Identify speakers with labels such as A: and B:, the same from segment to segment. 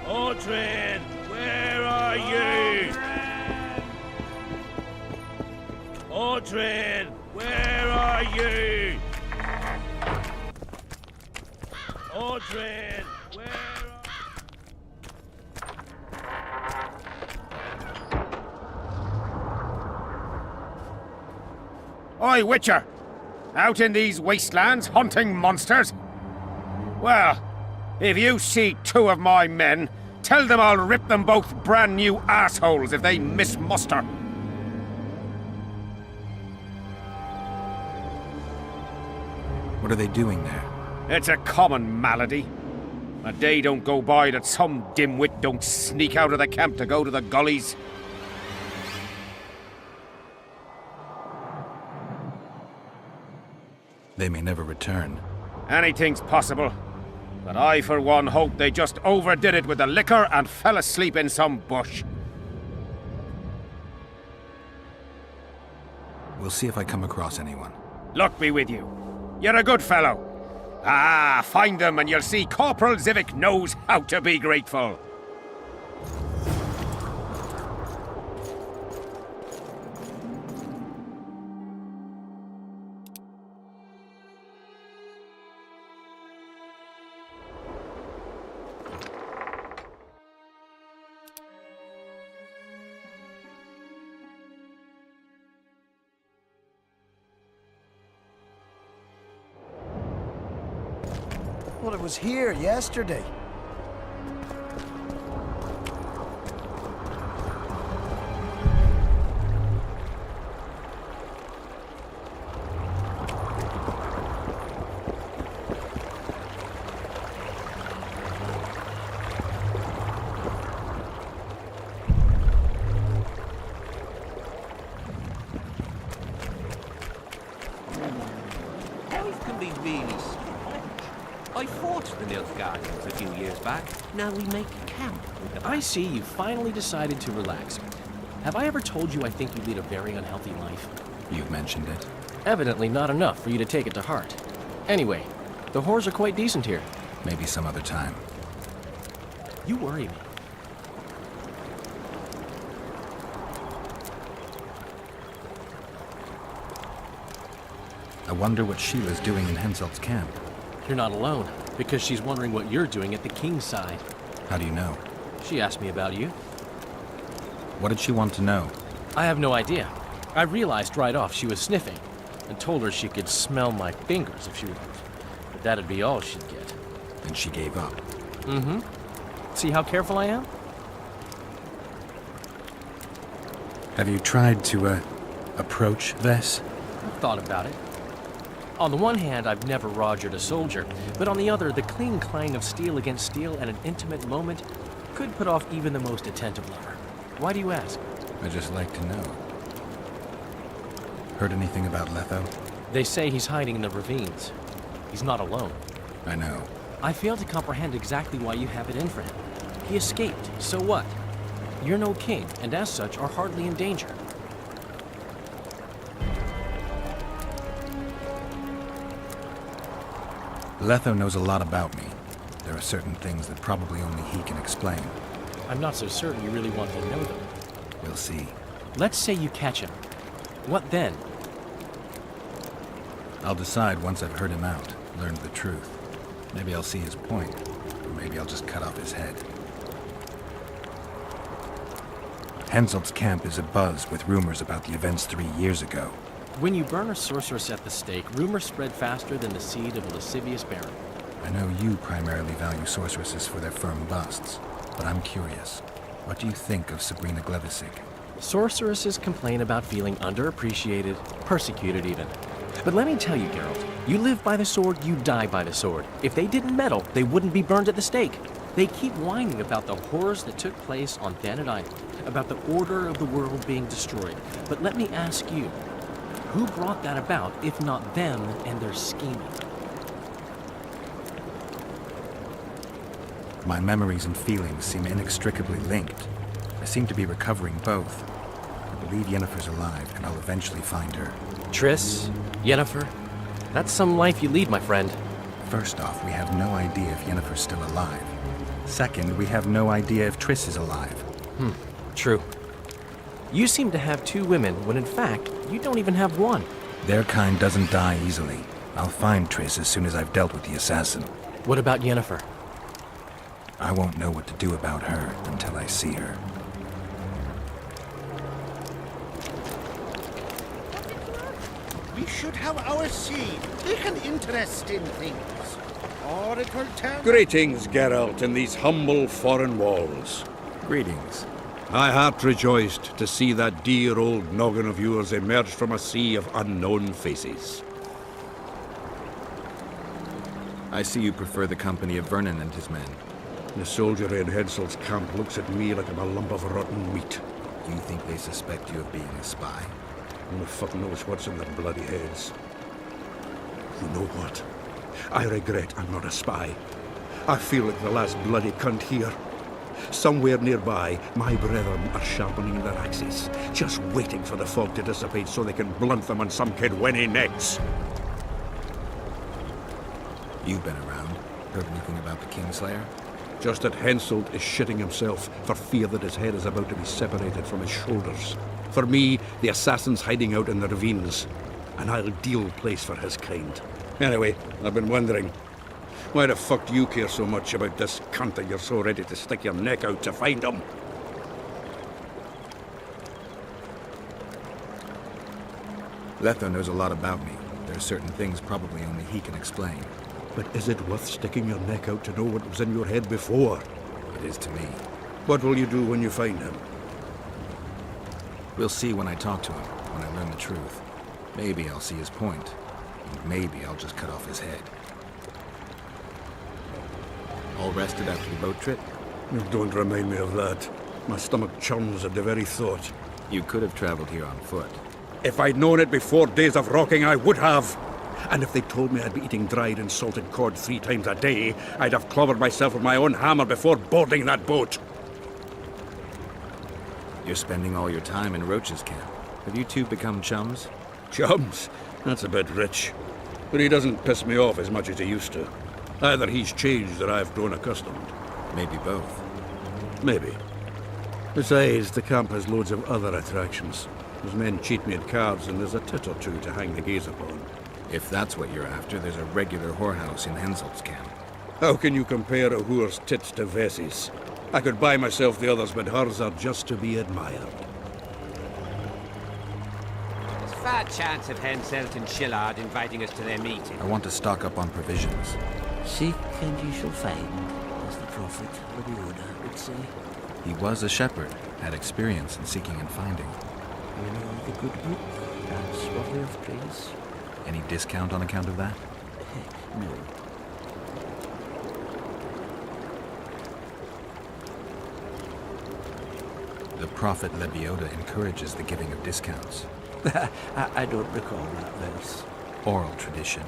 A: Audrin, where are you? Audrin, where are you? Audrin, where are...
B: Oi, Witcher! Out in these wastelands hunting monsters? Well, if you see two of my men, tell them I'll rip them both brand new assholes if they miss muster.
C: What are they doing there?
B: It's a common malady. A day don't go by that some dimwit don't sneak out of the camp to go to the gullies.
C: They may never return.
B: Anything's possible. But I, for one, hope they just overdid it with the liquor and fell asleep in some bush.
C: We'll see if I come across anyone.
B: Luck be with you. You're a good fellow. Ah, find them and you'll see Corporal Zivik knows how to be grateful.
D: Well, it was here yesterday.
E: Life can be really strange. I fought the Nilfgaardians a few years back. Now we make camp with them.
F: I see you finally decided to relax. Have I ever told you I think you lead a very unhealthy life?
C: You've mentioned it.
F: Evidently not enough for you to take it to heart. Anyway, the whores are quite decent here.
C: Maybe some other time.
F: You worry me.
C: I wonder what Sheila's doing in Henselt's camp.
F: You're not alone, because she's wondering what you're doing at the king's side.
C: How do you know?
F: She asked me about you.
C: What did she want to know?
F: I have no idea. I realized right off she was sniffing, and told her she could smell my fingers if she wanted. But that'd be all she'd get.
C: And she gave up.
F: Mm-hmm. See how careful I am?
C: Have you tried to, approach Vess?
F: I've thought about it. On the one hand, I've never rogered a soldier, but on the other, the clean clang of steel against steel at an intimate moment could put off even the most attentive lover. Why do you ask?
C: I'd just like to know. Heard anything about Letho?
F: They say he's hiding in the ravines. He's not alone.
C: I know.
F: I fail to comprehend exactly why you have it in for him. He escaped, so what? You're no king, and as such are hardly in danger.
C: Letho knows a lot about me. There are certain things that probably only he can explain.
F: I'm not so certain you really want to know them.
C: We'll see.
F: Let's say you catch him. What then?
C: I'll decide once I've heard him out, learned the truth. Maybe I'll see his point, or maybe I'll just cut off his head. Henselt's camp is abuzz with rumors about the events 3 years ago.
F: When you burn a sorceress at the stake, rumors spread faster than the seed of a lascivious baron.
C: I know you primarily value sorceresses for their firm busts, but I'm curious. What do you think of Sabrina Glevisic?
F: Sorceresses complain about feeling underappreciated, persecuted even. But let me tell you, Geralt, you live by the sword, you die by the sword. If they didn't meddle, they wouldn't be burned at the stake. They keep whining about the horrors that took place on Thanet Island, about the order of the world being destroyed. But let me ask you, who brought that about, if not them and their scheming?
C: My memories and feelings seem inextricably linked. I seem to be recovering both. I believe Yennefer's alive, and I'll eventually find her.
F: Triss, Yennefer, that's some life you lead, my friend.
C: First off, we have no idea if Yennefer's still alive. Second, we have no idea if Triss is alive.
F: True. You seem to have 2 women when in fact, you don't even have one.
C: Their kind doesn't die easily. I'll find Triss as soon as I've dealt with the assassin.
F: What about Yennefer?
C: I won't know what to do about her until I see her.
G: We should have our say. Take an interest in things. Or it will turn...
H: Greetings, Geralt, in these humble foreign walls.
C: Greetings.
H: My heart rejoiced to see that dear old noggin of yours emerge from a sea of unknown faces.
C: I see you prefer the company of Vernon and his men.
H: The soldiery in Hensel's camp looks at me like I'm a lump of rotten meat.
C: Do you think they suspect you of being a spy?
H: Who the fuck knows what's in their bloody heads? You know what? I regret I'm not a spy. I feel like the last bloody cunt here. Somewhere nearby, my brethren are sharpening their axes, just waiting for the fog to dissipate so they can blunt them on some kid when he necks.
C: You've been around. Heard anything about the Kingslayer?
H: Just that Henselt is shitting himself for fear that his head is about to be separated from his shoulders. For me, the assassin's hiding out in the ravines. An ideal place for his kind. Anyway, I've been wondering, why the fuck do you care so much about this cunt that you're so ready to stick your neck out to find him?
C: Letho knows a lot about me. There are certain things probably only he can explain.
H: But is it worth sticking your neck out to know what was in your head before?
C: It is to me.
H: What will you do when you find him?
C: We'll see when I talk to him, when I learn the truth. Maybe I'll see his point. And maybe I'll just cut off his head. All rested after the boat trip?
H: Don't remind me of that. My stomach churns at the very thought.
C: You could have traveled here on foot.
H: If I'd known it before days of rocking, I would have. And if they told me I'd be eating dried and salted cod 3 times a day, I'd have clobbered myself with my own hammer before boarding that boat.
C: You're spending all your time in Roach's camp. Have you two become chums?
H: Chums? That's a bit rich. But he doesn't piss me off as much as he used to. Either he's changed or I've grown accustomed.
C: Maybe both.
H: Maybe. Besides, the camp has loads of other attractions. His men cheat me at cards, and there's a tit or two to hang the gaze upon.
C: If that's what you're after, there's a regular whorehouse in Henselt's camp.
H: How can you compare a whore's tits to Vessi's? I could buy myself the others, but hers are just to be admired.
E: There's a fair chance of Henselt and Shillard inviting us to their meeting.
C: I want to stock up on provisions.
I: Seek and ye shall find, as the prophet Rivia would say.
C: He was a shepherd, had experience in seeking and finding.
I: You know the good book, that's what we have praise.
C: Any discount on account of that?
I: No.
C: The prophet Lebioda encourages the giving of discounts.
I: I don't recall that verse.
C: Oral tradition.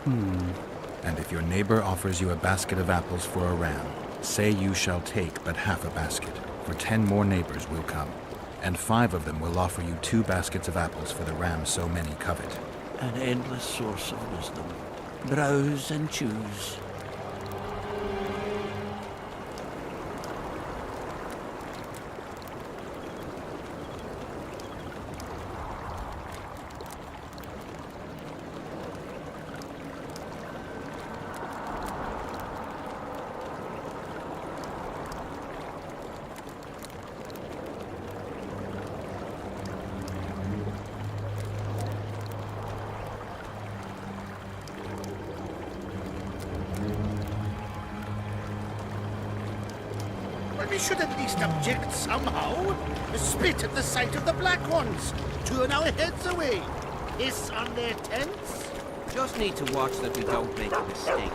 C: And if your neighbor offers you a basket of apples for a ram, say you shall take but half a basket, for 10 more neighbors will come, and 5 of them will offer you 2 baskets of apples for the ram so many covet.
I: An endless source of wisdom. Browse and choose.
G: Well, we should at least object somehow. Spit at the sight of the black ones. Turn our heads away. Hiss on their tents.
E: Just need to watch that we don't make a mistake.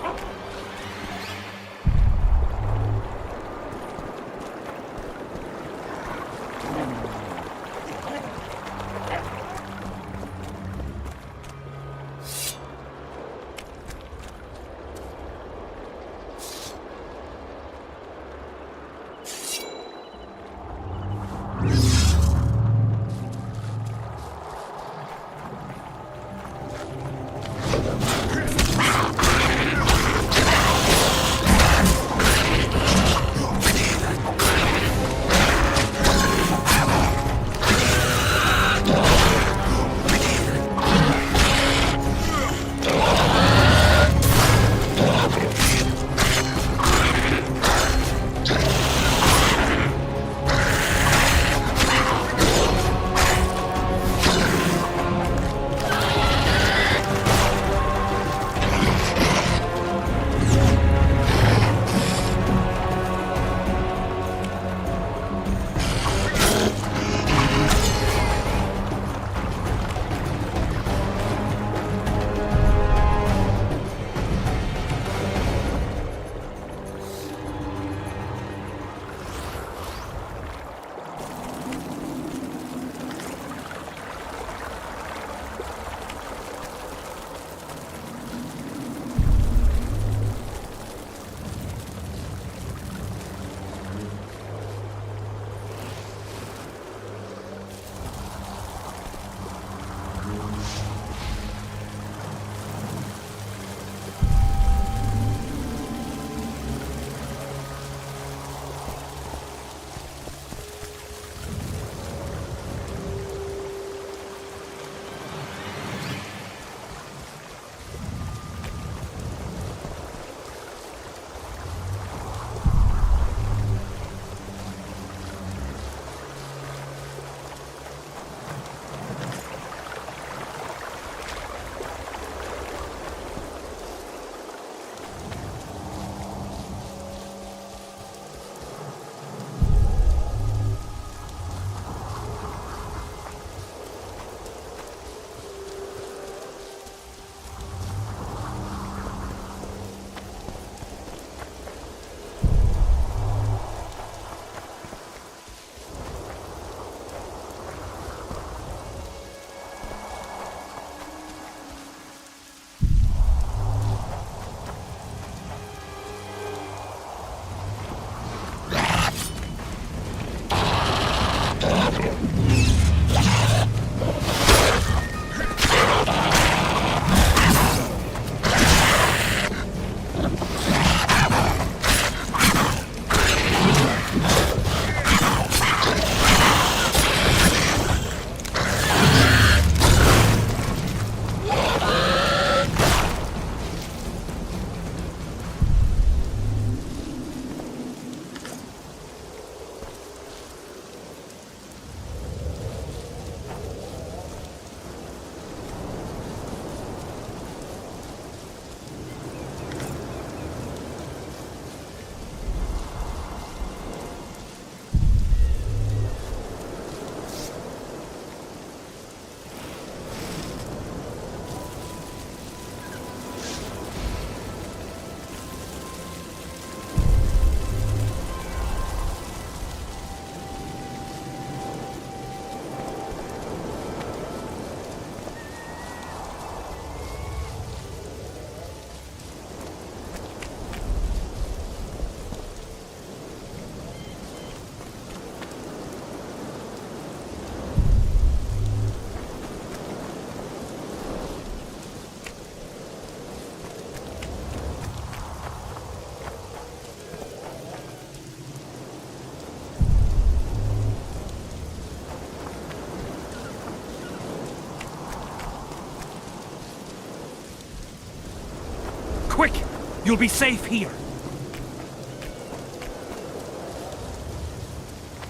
J: You'll be safe here.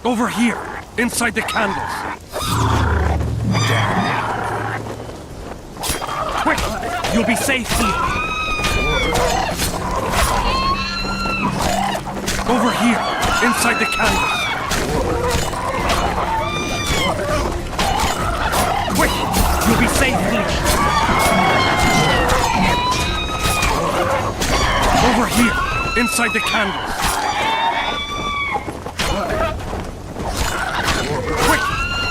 J: Over here, inside the candles. Quick! You'll be safe here. Over here, inside the candles. Quick! You'll be safe here. Over here, inside the candles. Quick!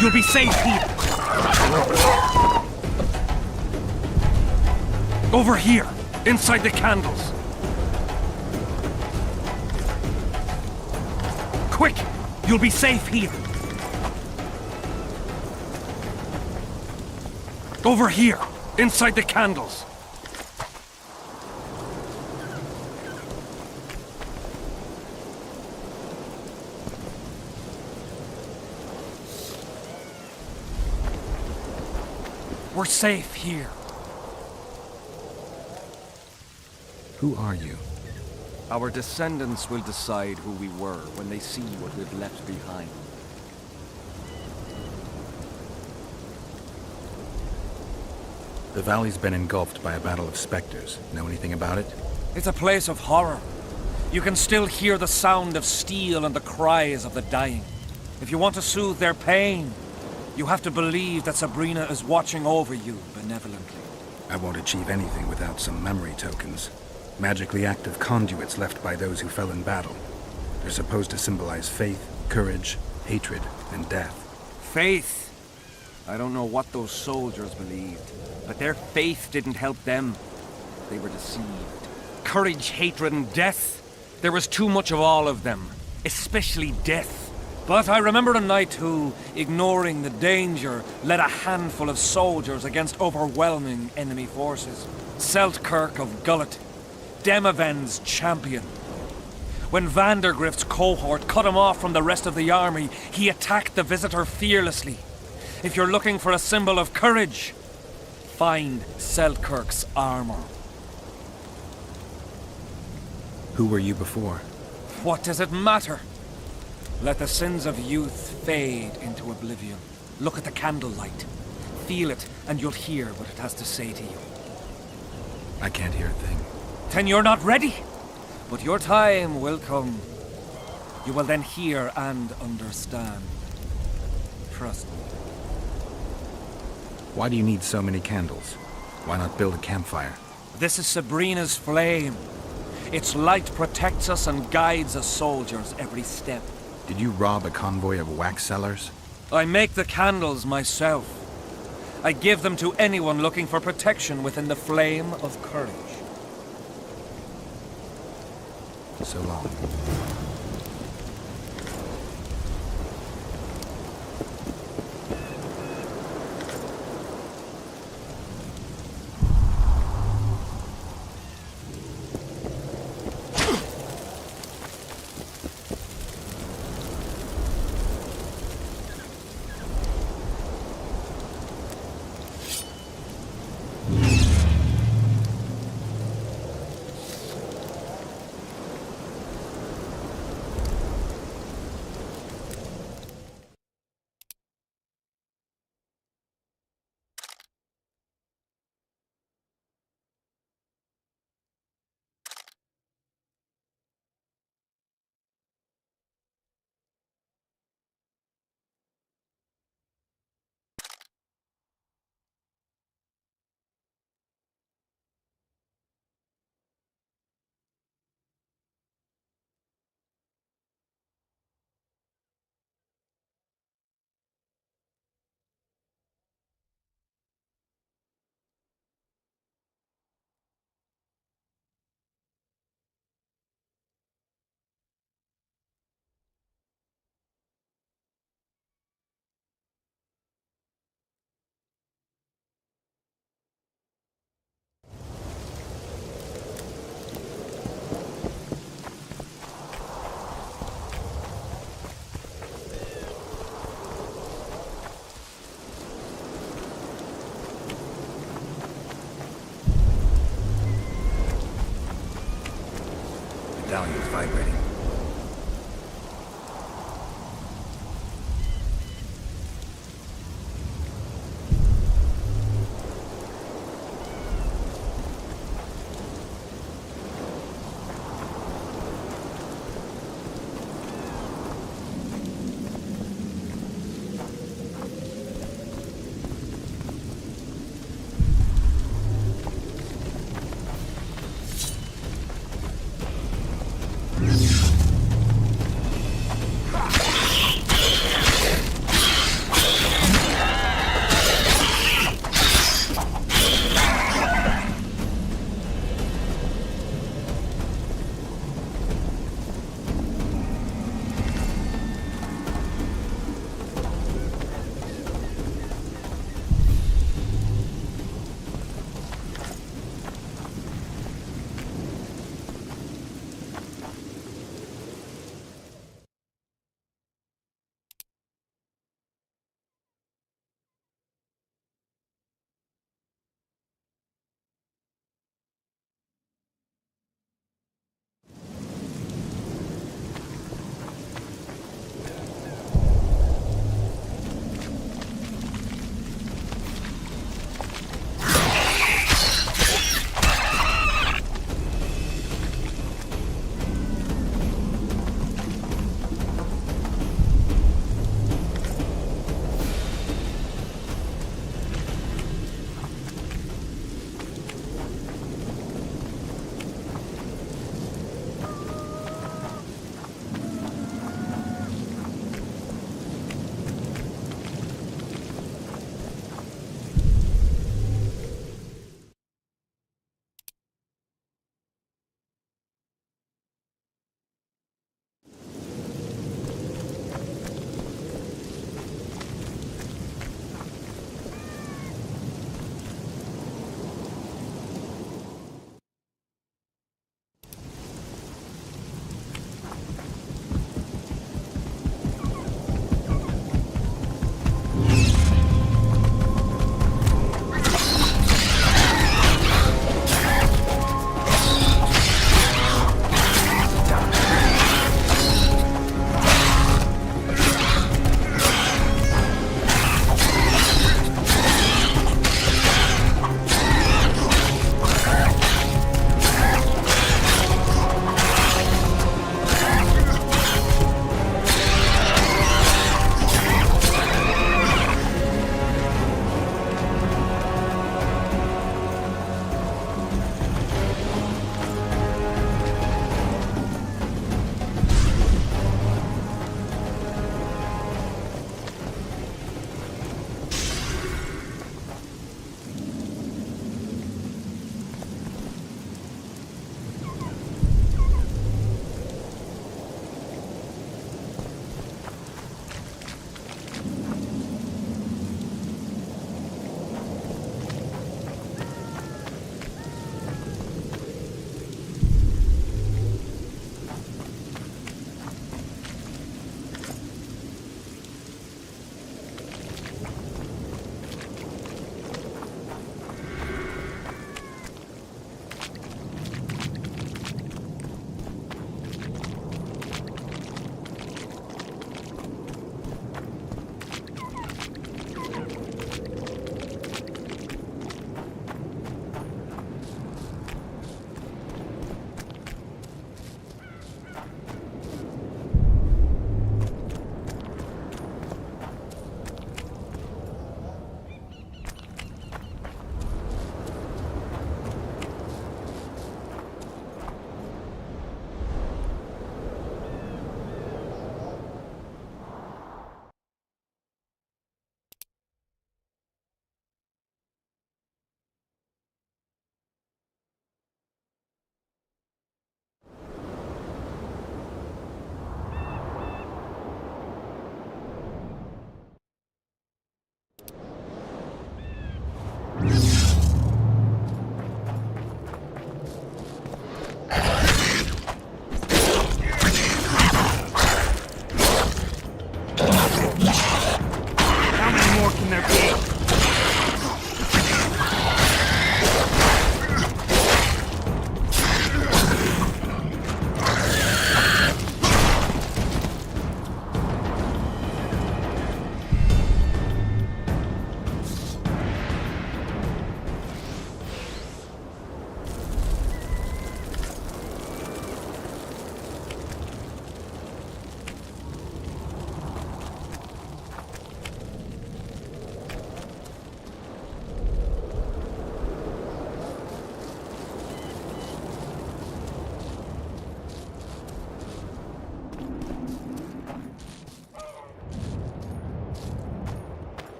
J: You'll be safe here. Over here, inside the candles. Quick! You'll be safe here. Over here, inside the candles. We're safe here.
C: Who are you?
K: Our descendants will decide who we were when they see what we've left behind.
C: The valley's been engulfed by a battle of specters. Know anything about it?
J: It's a place of horror. You can still hear the sound of steel and the cries of the dying. If you want to soothe their pain, you have to believe that Sabrina is watching over you benevolently.
C: I won't achieve anything without some memory tokens. Magically active conduits left by those who fell in battle. They're supposed to symbolize faith, courage, hatred, and death.
K: Faith! I don't know what those soldiers believed, but their faith didn't help them. They were deceived.
J: Courage, hatred, and death. There was too much of all of them, especially death. But I remember a knight who, ignoring the danger, led a handful of soldiers against overwhelming enemy forces. Seltkirk of Gullet, Demaven's champion. When Vandergrift's cohort cut him off from the rest of the army, he attacked the visitor fearlessly. If you're looking for a symbol of courage, find Seltkirk's armor.
C: Who were you before?
J: What does it matter? Let the sins of youth fade into oblivion. Look at the candlelight. Feel it, and you'll hear what it has to say to you.
C: I can't hear a thing.
J: Then you're not ready. But your time will come. You will then hear and understand. Trust me.
C: Why do you need so many candles? Why not build a campfire?
J: This is Sabrina's flame. Its light protects us and guides us soldiers every step.
C: Did you rob a convoy of wax sellers?
J: I make the candles myself. I give them to anyone looking for protection within the flame of courage.
C: So long. medallion's vibrating.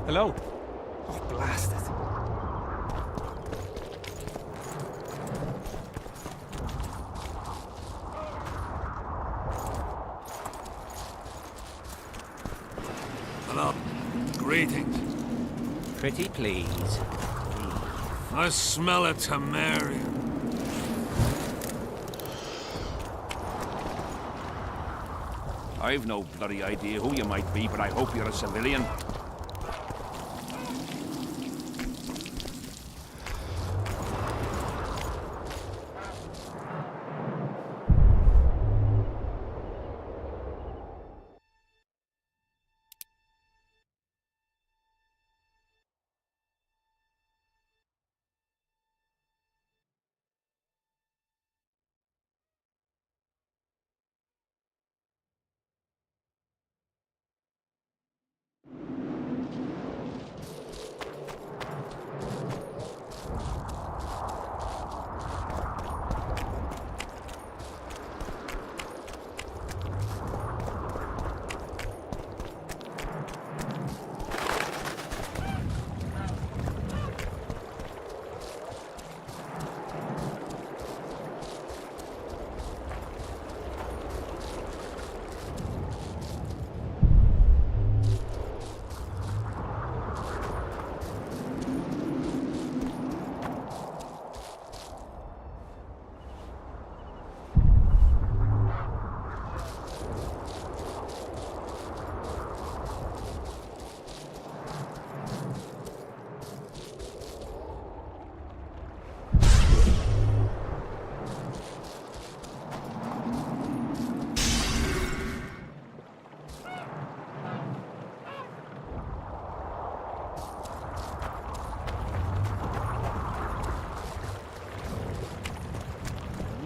J: Hello.
K: Oh, blast it.
J: Hello. Greetings.
E: Pretty please.
J: I smell a Temerian.
A: I've no bloody idea who you might be, but I hope you're a civilian.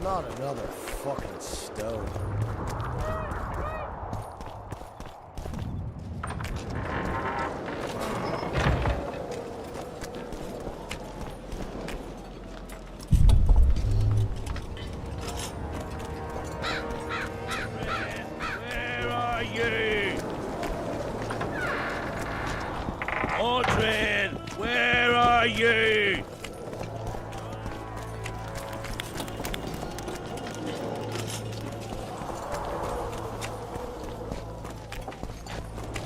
D: Not another fucking stone.
A: Where are you? Audrey, where are you?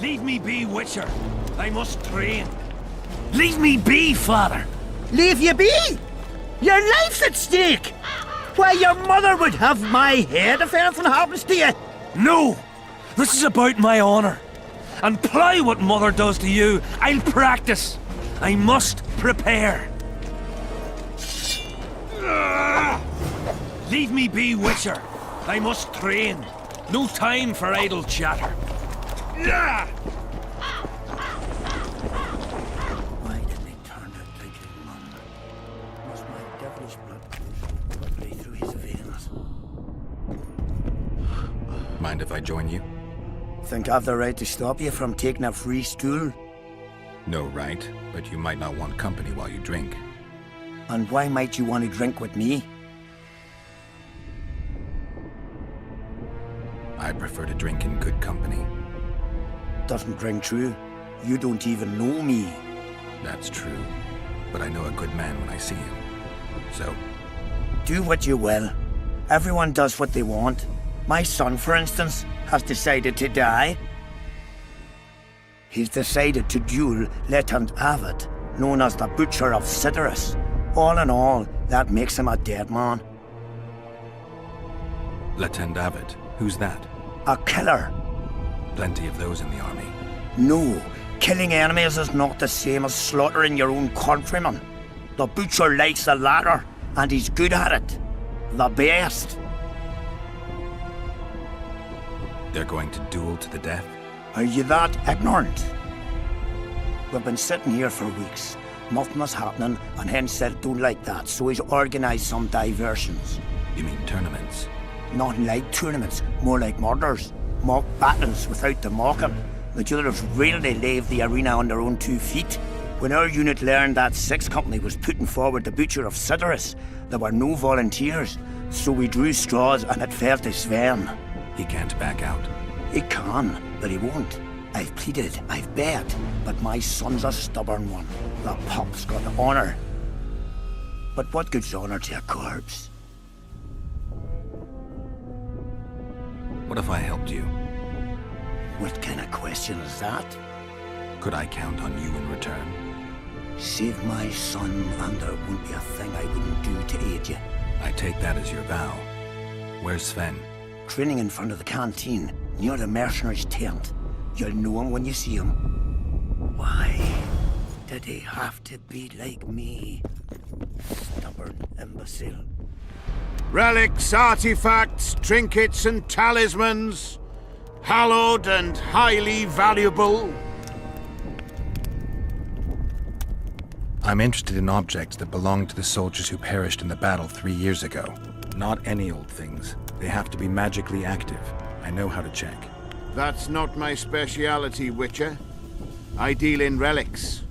J: Leave me be, Witcher. I must train. Leave me be, Father.
G: Leave you be? Your life's at stake! Why, your mother would have my head if anything happens to you!
J: No! This is about my honor. And ply what Mother does to you, I'll practice. I must prepare. Leave me be, Witcher. I must train. No time for idle chatter.
G: Why didn't they turn out like his mum? Must my devilish blood course quickly through his veins?
C: Mind if I join you?
G: Think I've the right to stop you from taking a free stool?
C: No right, but you might not want company while you drink.
G: And why might you want to drink with me?
C: I prefer to drink in good company.
G: Doesn't ring true. You don't even know me.
C: That's true, but I know a good man when I see him. So,
G: Do what you will. Everyone does what they want. My son, for instance, has decided to die. He's decided to duel Lieutenant Avid, known as the Butcher of Cidaris. All in all, that makes him a dead man.
C: Lieutenant Avid, who's that?
G: A killer.
C: Plenty of those in the army.
G: No, killing enemies is not the same as slaughtering your own countrymen. The Butcher likes the latter, and he's good at it. The best.
C: They're going to duel to the death?
G: Are you that ignorant? We've been sitting here for weeks. Nothing is happening, and Hen said don't like that, so he's organised some diversions.
C: You mean tournaments?
G: Nothing like tournaments, more like murders. Mock battles without the mocking. The jailers really leave the arena on their own 2 feet. When our unit learned that 6th Company was putting forward the Butcher of Cidaris, there were no volunteers, so we drew straws and it fell to Sven.
C: He can't back out.
G: He can, but he won't. I've pleaded, I've begged, but But my son's a stubborn one. The pup's got honor. But what good's honor to a corpse?
C: What if I helped you?
G: What kind of question is that?
C: Could I count on you in return?
G: Save my son, and there won't be a thing I wouldn't do to aid you.
C: I take that as your vow. Where's Sven?
G: Training in front of the canteen, near the mercenary's tent. You'll know him when you see him. Why did he have to be like me? Stubborn imbecile.
B: Relics, artifacts, trinkets, and talismans. Hallowed and highly valuable.
C: I'm interested in objects that belong to the soldiers who perished in the battle 3 years ago. Not any old things. They have to be magically active. I know how to check.
B: That's not my speciality, Witcher. I deal in relics.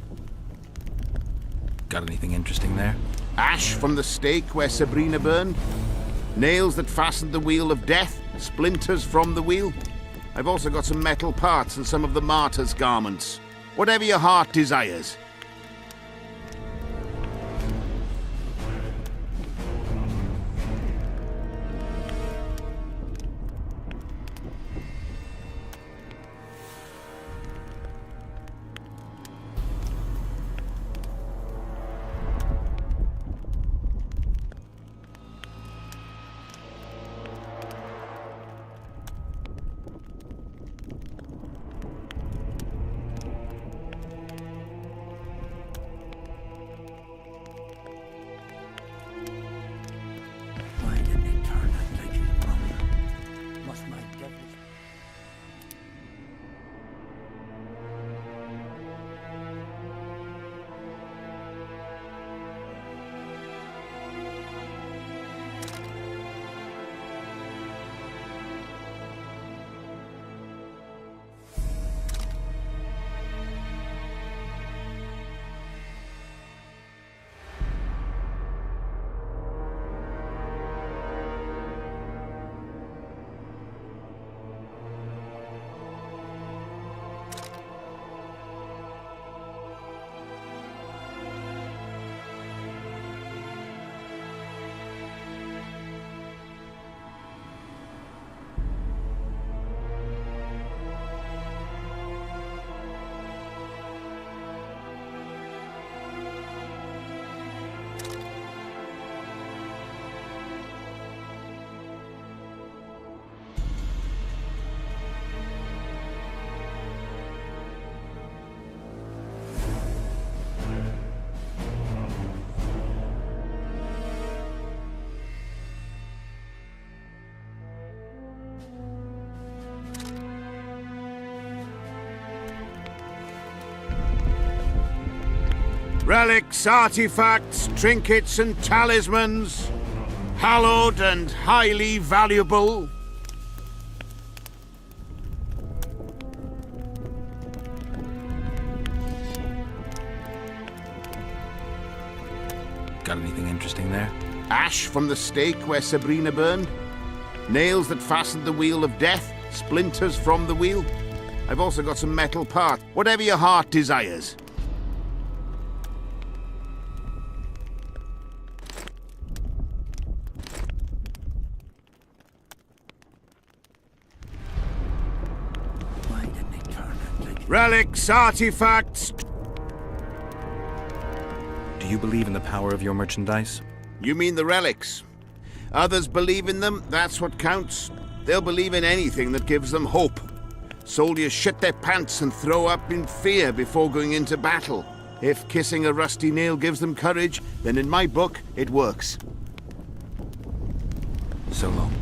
C: Got anything interesting there?
B: Ash from the stake where Sabrina burned. Nails that fastened the wheel of death. Splinters from the wheel. I've also got some metal parts and some of the martyr's garments. Whatever your heart desires. Relics, artifacts, trinkets, and talismans. Hallowed and highly valuable.
C: Got anything interesting there?
B: Ash from the stake where Sabrina burned. Nails that fastened the wheel of death. Splinters from the wheel. I've also got some metal parts. Whatever your heart desires. Relics, artifacts.
C: Do you believe in the power of your merchandise?
B: You mean the relics? Others believe in them, that's what counts. They'll believe in anything that gives them hope. Soldiers shit their pants and throw up in fear before going into battle. If kissing a rusty nail gives them courage, then in my book, it works.
C: So long.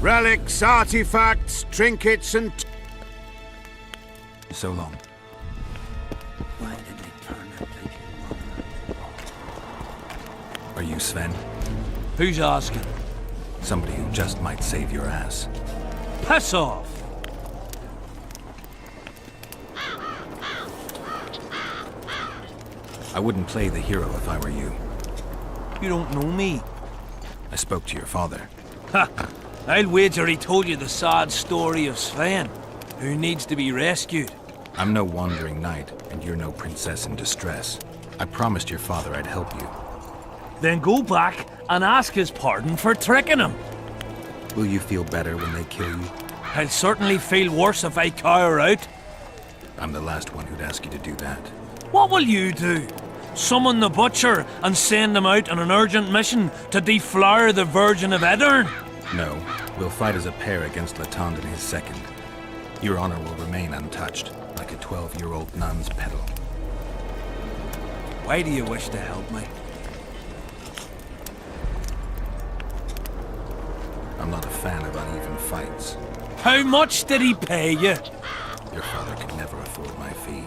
B: Relics, artifacts, trinkets, and...
C: So long.
G: Why did they turn out like
C: Are you Sven?
J: Who's asking?
C: Somebody who just might save your ass.
J: Pass off!
C: I wouldn't play the hero if I were you.
J: You don't know me.
C: I spoke to your father.
J: Ha! I'll wager he told you the sad story of Sven. Who needs to be rescued?
C: I'm no wandering knight, and you're no princess in distress. I promised your father I'd help you.
J: Then go back and ask his pardon for tricking him.
C: Will you feel better when they kill you?
J: I'll certainly feel worse if I cower out.
C: I'm the last one who'd ask you to do that.
J: What will you do? Summon the butcher and send him out on an urgent mission to deflower the Virgin of Edern?
C: No, we'll fight as a pair against Latond and his second. Your honor will remain untouched, like a 12-year-old nun's petal.
J: Why do you wish to help me?
C: I'm not a fan of uneven fights.
J: How much did he pay you?
C: Your father could never afford my fee.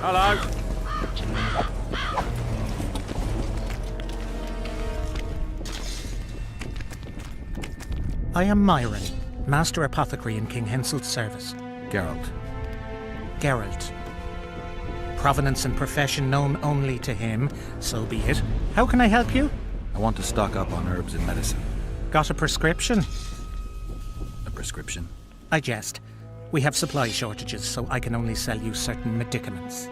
B: Hello.
L: I am Myron, Master Apothecary in King Hensel's service.
C: Geralt.
L: Geralt. Provenance and profession known only to him, so be it. How can I help you?
C: I want to stock up on herbs and medicine.
L: Got a prescription?
C: A prescription?
L: I jest. We have supply shortages, so I can only sell you certain medicaments.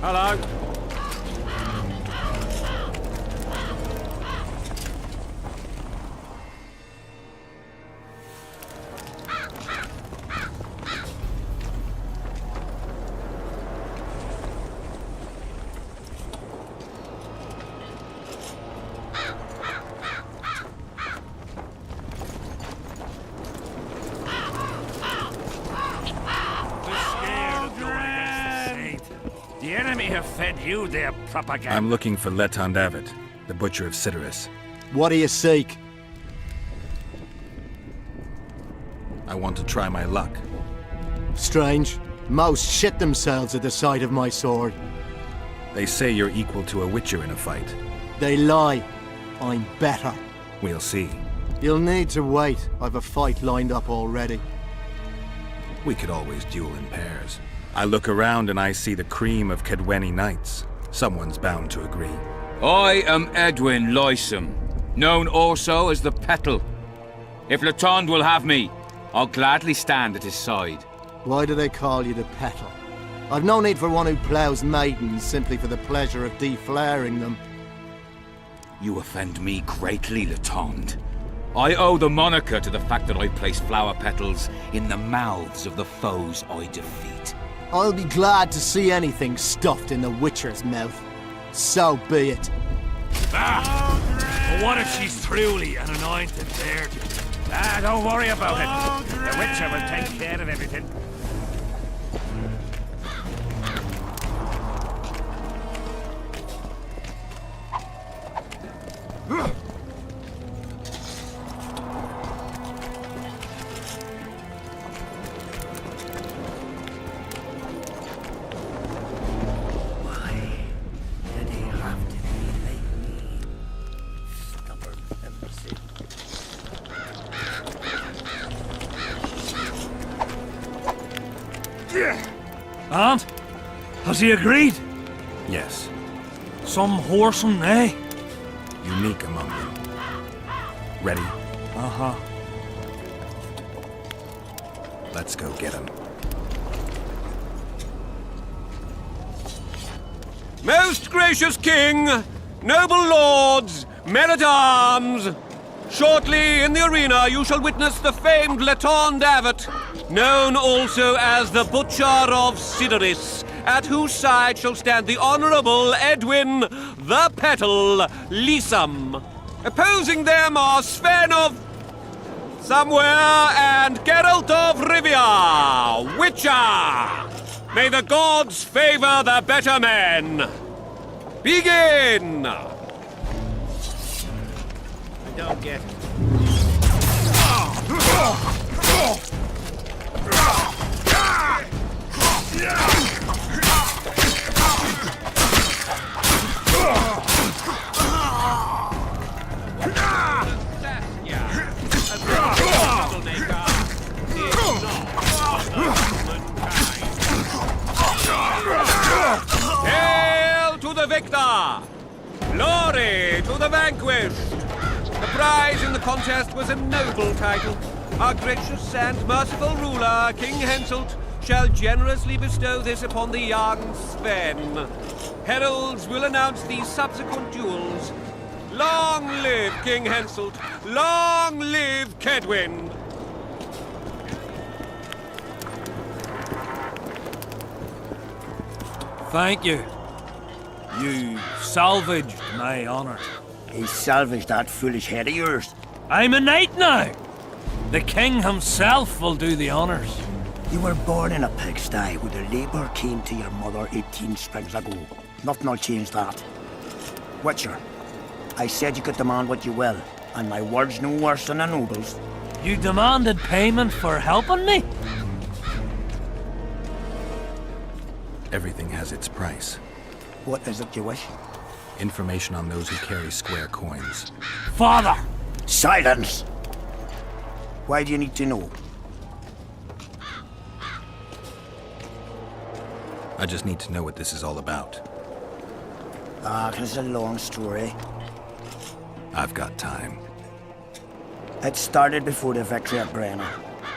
B: Hello.
A: The enemy have fed you their propaganda.
C: I'm looking for Letond Avet, the Butcher of Cidaris.
D: What do you seek?
C: I want to try my luck.
D: Strange. Most shit themselves at the sight of my sword.
C: They say you're equal to a Witcher in a fight.
D: They lie. I'm better.
C: We'll see.
D: You'll need to wait. I've a fight lined up already.
C: We could always duel in pairs. I look around and I see the cream of Kedweni knights. Someone's bound to agree.
M: I am Edwin Lysam, known also as the Petal. If Latond will have me, I'll gladly stand at his side.
D: Why do they call you the Petal? I've no need for one who ploughs maidens simply for the pleasure of deflaring them.
M: You offend me greatly, Latond. I owe the moniker to the fact that I place flower petals in the mouths of the foes I defeat.
D: I'll be glad to see anything stuffed in the Witcher's mouth. So be it.
J: But what if she's truly an anointed virgin?
A: Don't worry about it. The Witcher will take care of everything.
I: Why did he
J: And? Has he agreed?
C: Yes.
J: Some whoreson, eh?
C: Unique among them. Ready?
J: Uh-huh.
C: Let's go get him.
K: Most gracious king, noble lords, men-at-arms, shortly in the arena you shall witness the famed Letond Abbot, known also as the Butcher of Sidoris, at whose side shall stand the Honourable Edwin the Petal Lysam. Opposing them are Sven of Somewhere and Geralt of Rivia, Witcher. May the gods favor the better men. Begin!
B: I don't get it.
K: Hail to the victor! Glory to the vanquished! The prize in the contest was a noble title. Our gracious and merciful ruler, King Henselt, shall generously bestow this upon the young Sven. Heralds will announce these subsequent duels. Long live King Henselt! Long live Kedwin!
J: Thank you. You salvaged my honor.
G: He salvaged that foolish head of yours.
J: I'm a knight now. The king himself will do the honors.
G: You were born in a pigsty where the labour came to your mother 18 springs ago. Nothing will change that. Witcher, I said you could demand what you will, and my word's no worse than a noble's.
J: You demanded payment for helping me?
C: Everything has its price.
G: What is it you wish?
C: Information on those who carry square coins.
J: Father!
G: Silence! Why do you need to know?
C: I just need to know what this is all about.
G: It's a long story.
C: I've got time.
G: It started before the victory at Brenna,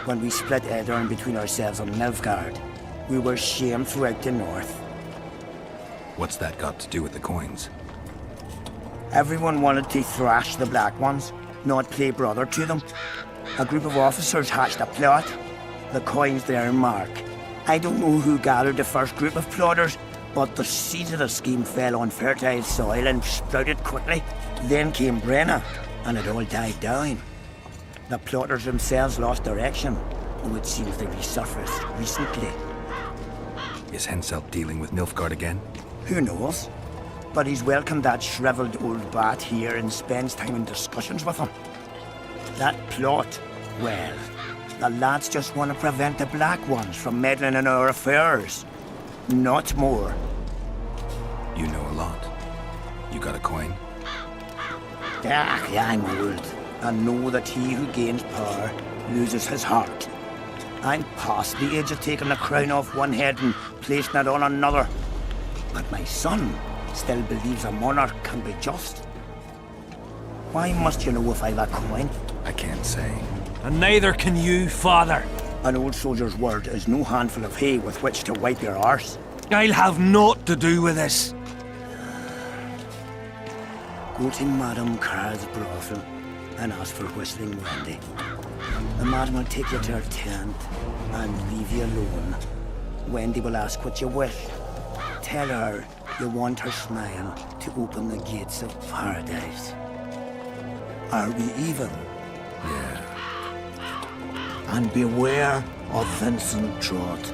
G: when we split Edirn between ourselves and Nilfgaard. We were shamed throughout the north.
C: What's that got to do with the coins?
G: Everyone wanted to thrash the Black Ones, not play brother to them. A group of officers hatched a plot. The coins their mark. I don't know who gathered the first group of plotters, but the seeds of the scheme fell on fertile soil and sprouted quickly. Then came Brenna, and it all died down. The plotters themselves lost direction, though it seems they resurfaced recently.
C: Is Henselt dealing with Nilfgaard again?
G: Who knows? But he's welcomed that shriveled old bat here and spends time in discussions with him. That plot, well, the lads just want to prevent the Black Ones from meddling in our affairs. Not more.
C: You know a lot. You got a coin?
G: Yeah, I'm old, and know that he who gains power loses his heart. I'm past the age of taking the crown off one head and placing it on another. But my son still believes a monarch can be just. Why must you know if I've a coin?
C: I can't say.
J: And neither can you, father.
G: An old soldier's word is no handful of hay with which to wipe your arse.
J: I'll have naught to do with this.
G: Go to Madame Carr's brothel and ask for Whistling Wendy. The madam will take you to her tent and leave you alone. Wendy will ask what you wish. Tell her you want her smile to open the gates of paradise. Are we even?
C: Yeah.
G: And beware of Vincent Trott.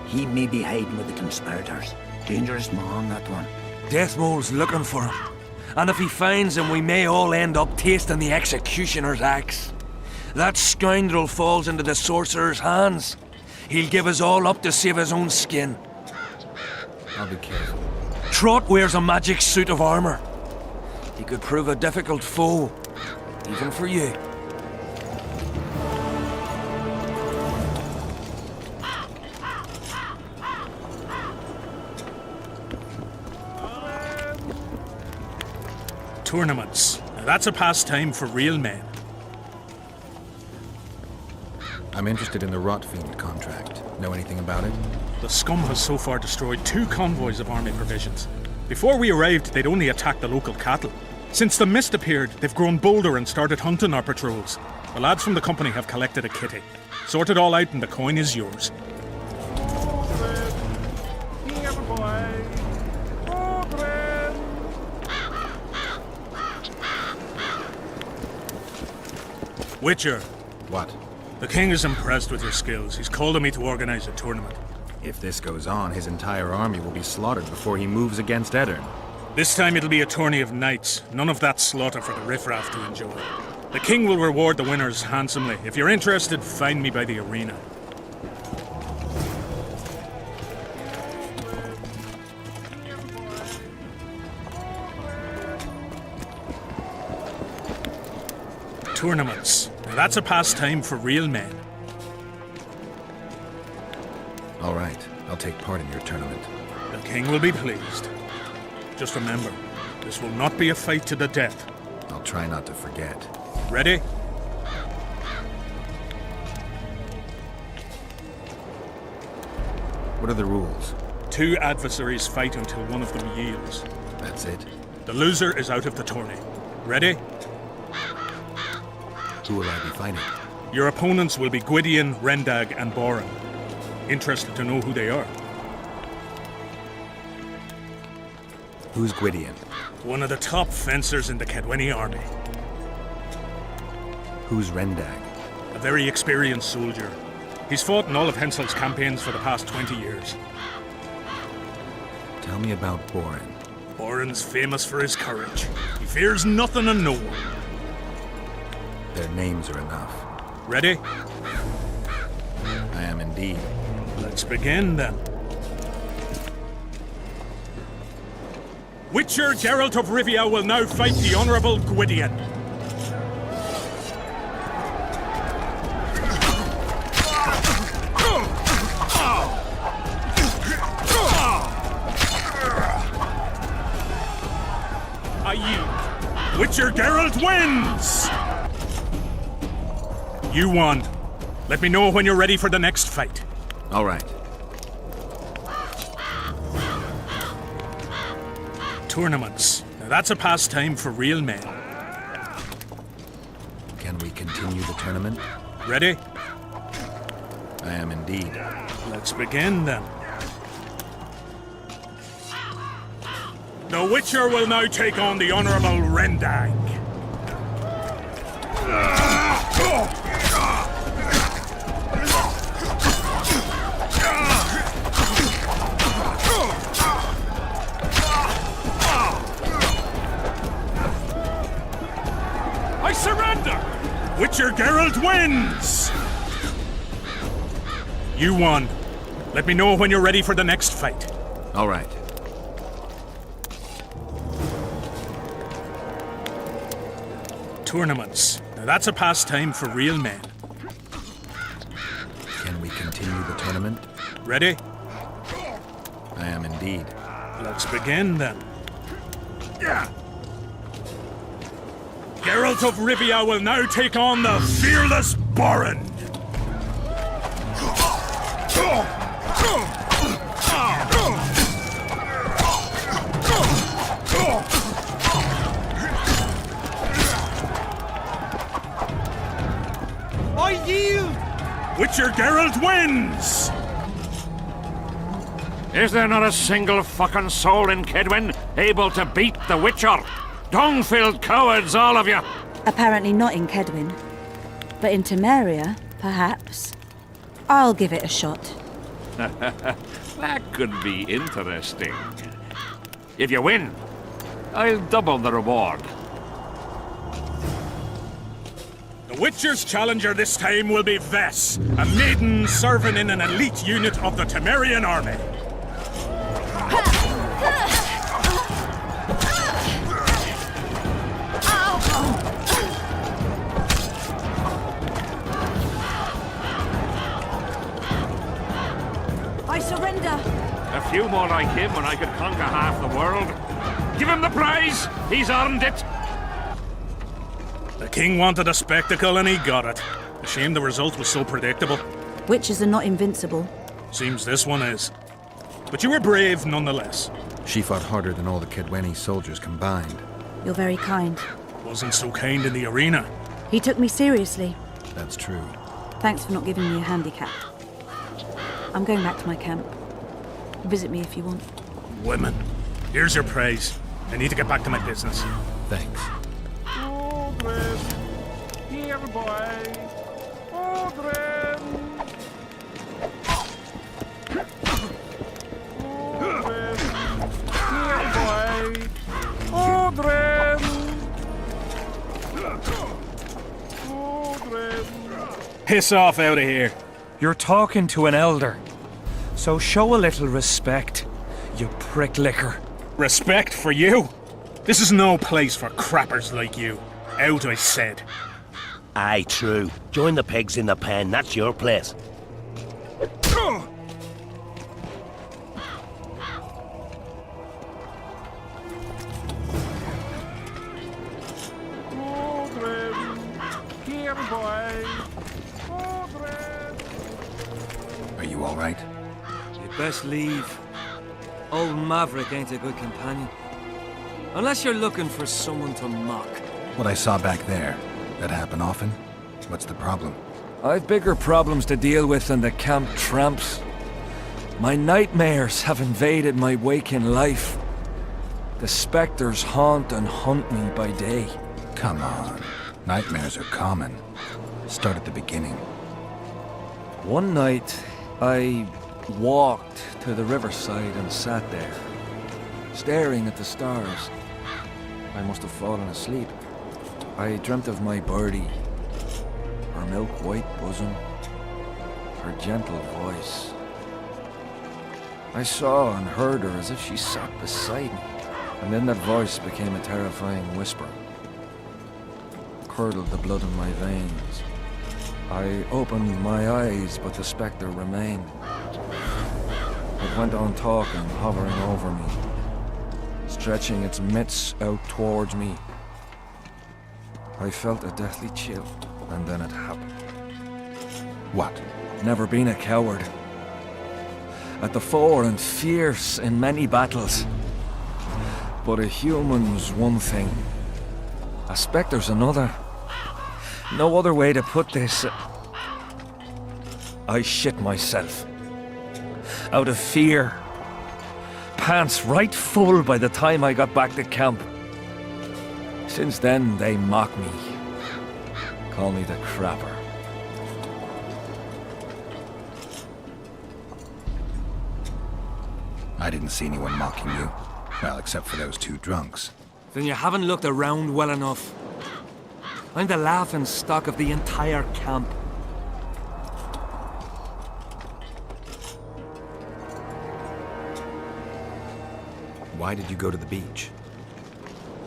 G: He may be hiding with the conspirators. Dangerous man, that one.
J: Deathmole's looking for him. And if he finds him, we may all end up tasting the executioner's axe. That scoundrel falls into the sorcerer's hands. He'll give us all up to save his own skin.
C: I'll be careful.
J: Trott wears a magic suit of armor. He could prove a difficult foe, even for you.
L: Tournaments. Now that's a pastime for real men.
C: I'm interested in the Rotfiend contract. Know anything about it?
L: The scum has so far destroyed 2 convoys of army provisions. Before we arrived, they'd only attacked the local cattle. Since the mist appeared, they've grown bolder and started hunting our patrols. The lads from the company have collected a kitty. Sort it all out and the coin is yours. Witcher.
C: What?
L: The king is impressed with your skills. He's called on me to organize a tournament.
C: If this goes on, his entire army will be slaughtered before he moves against Edirn.
L: This time it'll be a tourney of knights. None of that slaughter for the riffraff to enjoy. The king will reward the winners handsomely. If you're interested, find me by the arena. Tournaments. Now that's a pastime for real men.
C: All right, I'll take part in your tournament.
L: The king will be pleased. Just remember, this will not be a fight to the death.
C: I'll try not to forget.
L: Ready?
C: What are the rules?
L: 2 adversaries fight until one of them yields.
C: That's it?
L: The loser is out of the tourney. Ready?
C: Who will I be fighting?
L: Your opponents will be Gwydion, Rendag, and Boran. Interested to know who they are?
C: Who's Gwydion?
L: One of the top fencers in the Kedweni army.
C: Who's Rendag?
L: A very experienced soldier. He's fought in all of Hensel's campaigns for the past 20 years.
C: Tell me about Boran.
L: Boran's famous for his courage. He fears nothing and no one.
C: Their names are enough.
L: Ready?
C: I am indeed.
L: Let's begin then. Witcher Geralt of Rivia will now fight the Honourable Gwydion. I yield. Witcher Geralt wins! You won. Let me know when you're ready for the next fight.
C: All right.
L: Tournaments. Now that's a pastime for real men.
C: Can we continue the tournament?
L: Ready?
C: I am indeed.
L: Let's begin then. The Witcher will now take on the Honourable Rendag. I surrender! Witcher Geralt wins! You won. Let me know when you're ready for the next fight.
C: All right.
L: Tournaments. Now that's a pastime for real men.
C: Can we continue the tournament?
L: Ready?
C: I am indeed.
L: Let's begin then. Geralt of Rivia will now take on the fearless Boran.
K: I yield!
L: Witcher Geralt wins!
A: Is there not a single fucking soul in Kedwen able to beat the Witcher? Dung-filled cowards, all of you!
N: Apparently not in Kedwen. But in Temeria, perhaps. I'll give it a shot.
A: That could be interesting. If you win, I'll double the reward.
L: The Witcher's challenger this time will be Vess, a maiden serving in an elite unit of the Temerian army.
N: I surrender!
A: A few more like him and I could conquer half the world. Give him the prize! He's earned it!
L: The king wanted a spectacle and he got it. A shame the result was so predictable.
N: Witches are not invincible.
L: Seems this one is. But you were brave nonetheless.
C: She fought harder than all the Kedweni soldiers combined.
N: You're very kind.
L: Wasn't so kind in the arena.
N: He took me seriously.
C: That's true.
N: Thanks for not giving me a handicap. I'm going back to my camp. Visit me if you want.
L: Women. Here's your praise. I need to get back to my business.
C: Thanks.
B: Here, boy. Odrin.
L: Piss off out of here.
J: You're talking to an elder, so show a little respect, you pricklicker.
L: Respect for you? This is no place for crappers like you. Out, I said.
I: Aye, true. Join the pigs in the pen, that's your place.
B: Here, boy.
C: Are you all right?
J: You'd best leave. Old Maverick ain't a good companion. Unless you're looking for someone to mock.
C: What I saw back there, that happen often? What's the problem?
J: I've bigger problems to deal with than the camp tramps. My nightmares have invaded my waking life. The specters haunt and hunt me by day.
C: Come on. Nightmares are common. Start at the beginning.
J: One night, I walked to the riverside and sat there, staring at the stars. I must have fallen asleep. I dreamt of my birdie, her milk-white bosom, her gentle voice. I saw and heard her as if she sat beside me, and then that voice became a terrifying whisper. Curdled the blood in my veins. I opened my eyes, but the spectre remained. It went on talking, hovering over me, stretching its mitts out towards me. I felt a deathly chill, and then it happened.
C: What?
J: Never been a coward. At the fore and fierce in many battles. But a human's one thing. A spectre's another. No other way to put this. I shit myself. Out of fear. Pants right full by the time I got back to camp. Since then, they mock me. Call me the crapper.
C: I didn't see anyone mocking you. Well, except for those two drunks.
J: Then you haven't looked around well enough. I'm the laughing stock of the entire camp.
C: Why did you go to the beach?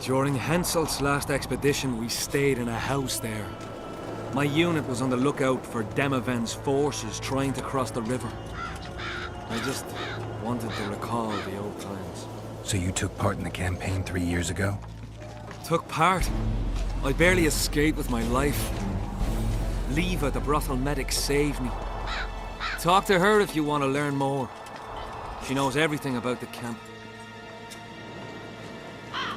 J: During Henselt's last expedition, we stayed in a house there. My unit was on the lookout for Demaven's forces trying to cross the river. I just wanted to recall the old times.
C: So you took part in the campaign 3 years ago?
J: Took part? I barely escaped with my life. Leva, the brothel medic, saved me. Talk to her if you want to learn more. She knows everything about the camp.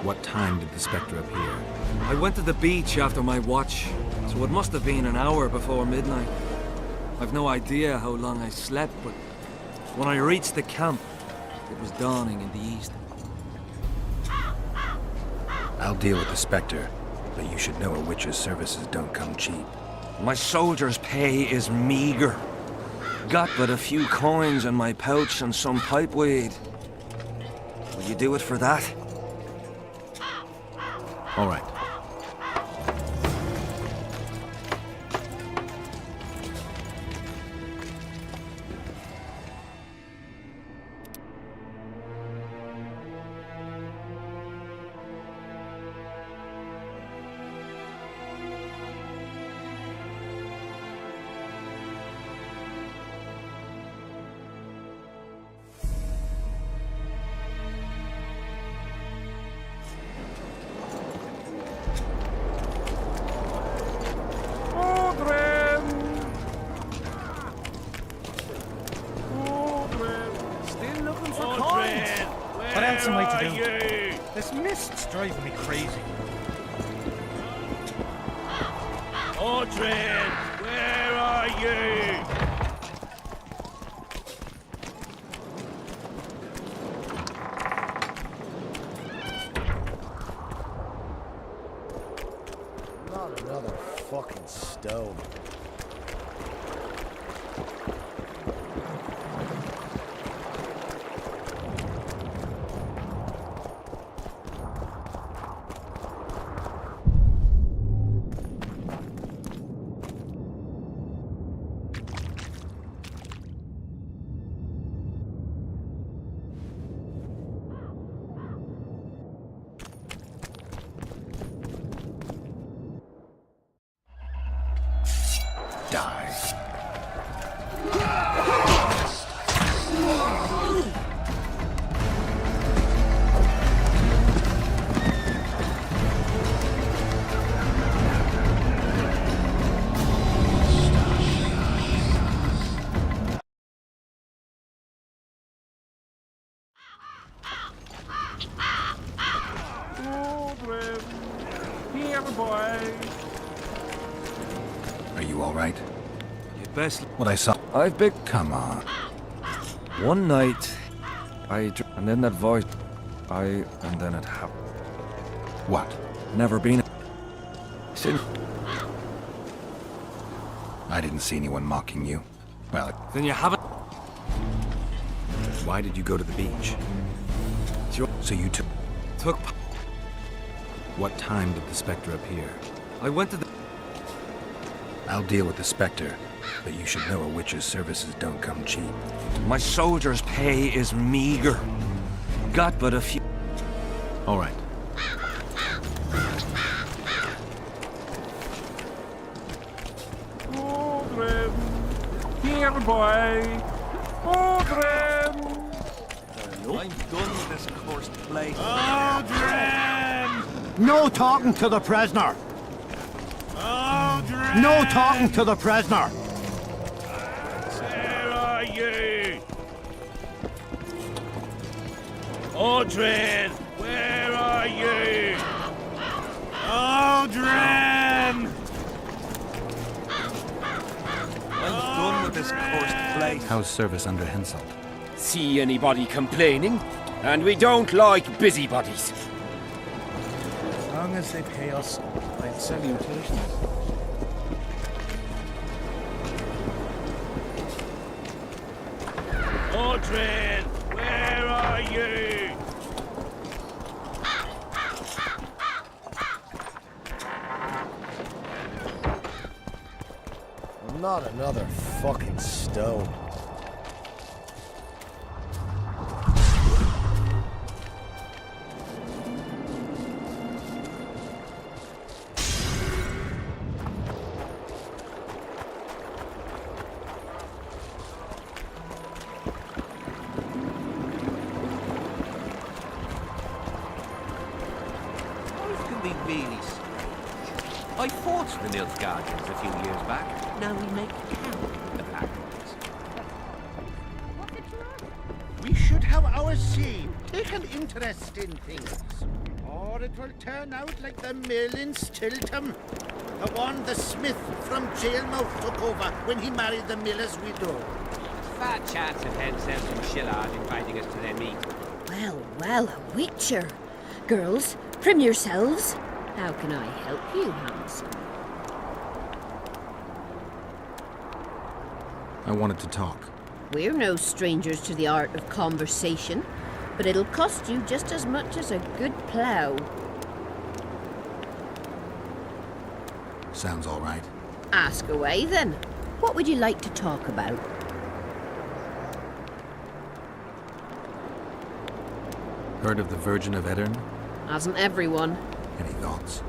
C: What time did the spectre appear?
J: I went to the beach after my watch, so it must have been an hour before midnight. I've no idea how long I slept, but when I reached the camp, it was dawning in the east.
C: I'll deal with the spectre, but you should know a witch's services don't come cheap.
J: My soldier's pay is meager. Got but a few coins in my pouch and some pipeweed. Will you do it for that?
C: All right.
L: am I to do? This mist's driving me crazy.
O: Audrey, where are you?
D: Not another fucking stone.
C: Are you all right?
J: You best.
C: What I saw.
J: I've been.
C: Come on.
J: One night, and then that voice, and then it happened.
C: What?
J: Never been. Since.
C: I didn't see anyone mocking you. Well,
J: Then you haven't.
C: why did you go to the beach? So you took. What time did the Spectre appear?
J: I went to the.
C: I'll deal with the Spectre, but you should know a witch's services don't come cheap.
J: My soldiers' pay is meager. Got but a few.
C: All right.
O: Audrey, here, boy. Audrey.
E: I'm done with this cursed place.
G: No talking to the prisoner! No talking to the prisoner!
O: Where are you? Audrey, where are you? Audrey!
E: I'm done with this cursed place.
C: How's service under Henselt?
B: See anybody complaining? And we don't like busybodies.
D: As long as they pay us, I'll salutations.
O: Audrey, where are you?
D: Not another fucking stone.
E: I fought the Nilfgaardians a few years back. Now we make camp at armies.
P: We should have our say, take an interest in things. Or it will turn out like the mill in Stilton. The one the smith from Jailmouth took over when he married the miller's widow.
E: Fat chance of Henselt and Shillard inviting us to their meet.
Q: Well, well, a witcher. Girls, prim yourselves. How can I help you, Hans?
C: I wanted to talk.
Q: We're no strangers to the art of conversation, but it'll cost you just as much as a good plough.
C: Sounds all right.
Q: Ask away, then. What would you like to talk about?
C: Heard of the Virgin of Edirn?
Q: Hasn't everyone?
C: Any thoughts?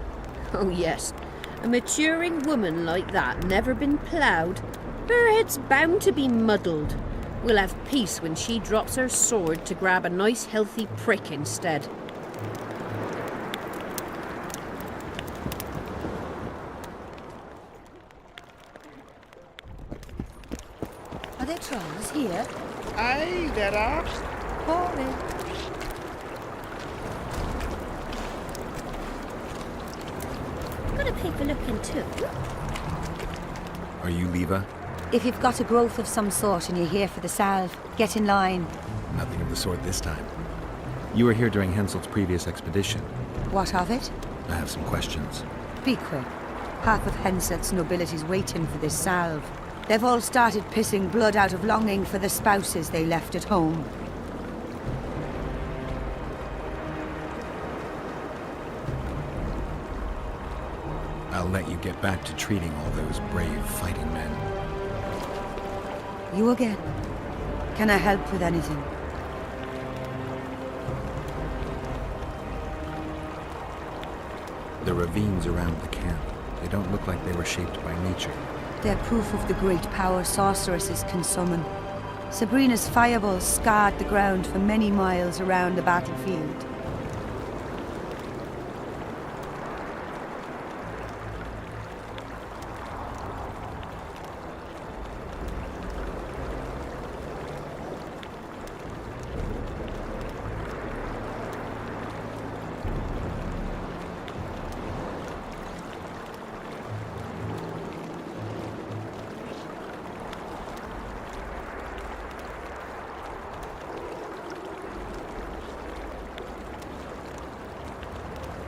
Q: Oh, yes. A maturing woman like that never been ploughed. Her head's bound to be muddled. We'll have peace when she drops her sword to grab a nice healthy prick instead.
R: Are there trolls here?
P: Aye, there are.
R: Morning. gonna pay for looking too.
C: Are you Leva?
N: If you've got a growth of some sort and you're here for the salve, get in line.
C: Nothing of the sort this time. You were here during Henselt's previous expedition.
N: What of it?
C: I have some questions.
N: Be quick. Half of Henselt's nobility's waiting for this salve. They've all started pissing blood out of longing for the spouses they left at home.
C: I'll let you get back to treating all those brave fighting men.
N: You again. Can I help with anything?
C: The ravines around the camp, they don't look like they were shaped by nature.
N: They're proof of the great power sorceresses can summon. Sabrina's fireballs scarred the ground for many miles around the battlefield.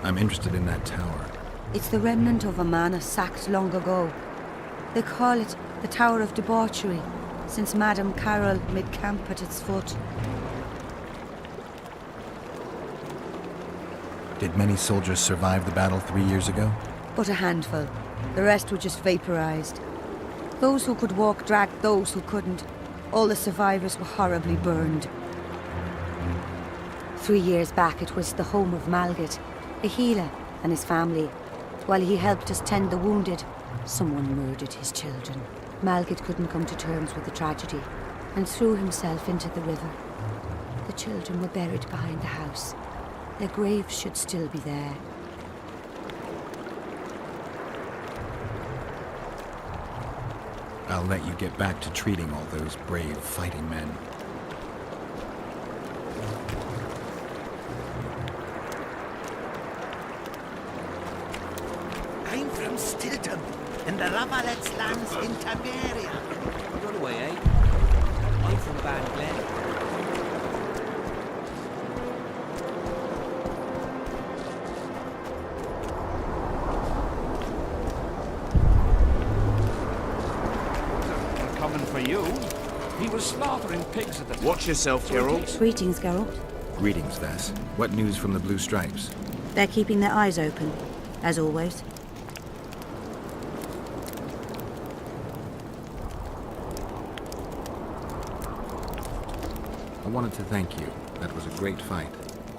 C: I'm interested in that tower.
N: It's the remnant of a manor sacked long ago. They call it the Tower of Debauchery, since Madame Carol made camp at its foot.
C: Did many soldiers survive the battle 3 years ago?
N: But a handful. The rest were just vaporized. Those who could walk dragged those who couldn't. All the survivors were horribly burned. 3 years back, it was the home of Malgat, a healer, and his family. While he helped us tend the wounded, someone murdered his children. Malgat couldn't come to terms with the tragedy and threw himself into the river. The children were buried behind the house. Their graves should still be there.
C: I'll let you get back to treating all those brave fighting men.
P: I'm from Stilton, in the Ravalets lands in Temeria.
E: Run away, eh? I'm from Bad Glen.
A: Coming for you. He was slaughtering pigs at the...
K: Watch yourself, Geralt.
N: Greetings, Geralt.
C: Greetings, Vass. What news from the Blue Stripes?
N: They're keeping their eyes open, as always.
C: I wanted to thank you. That was a great fight.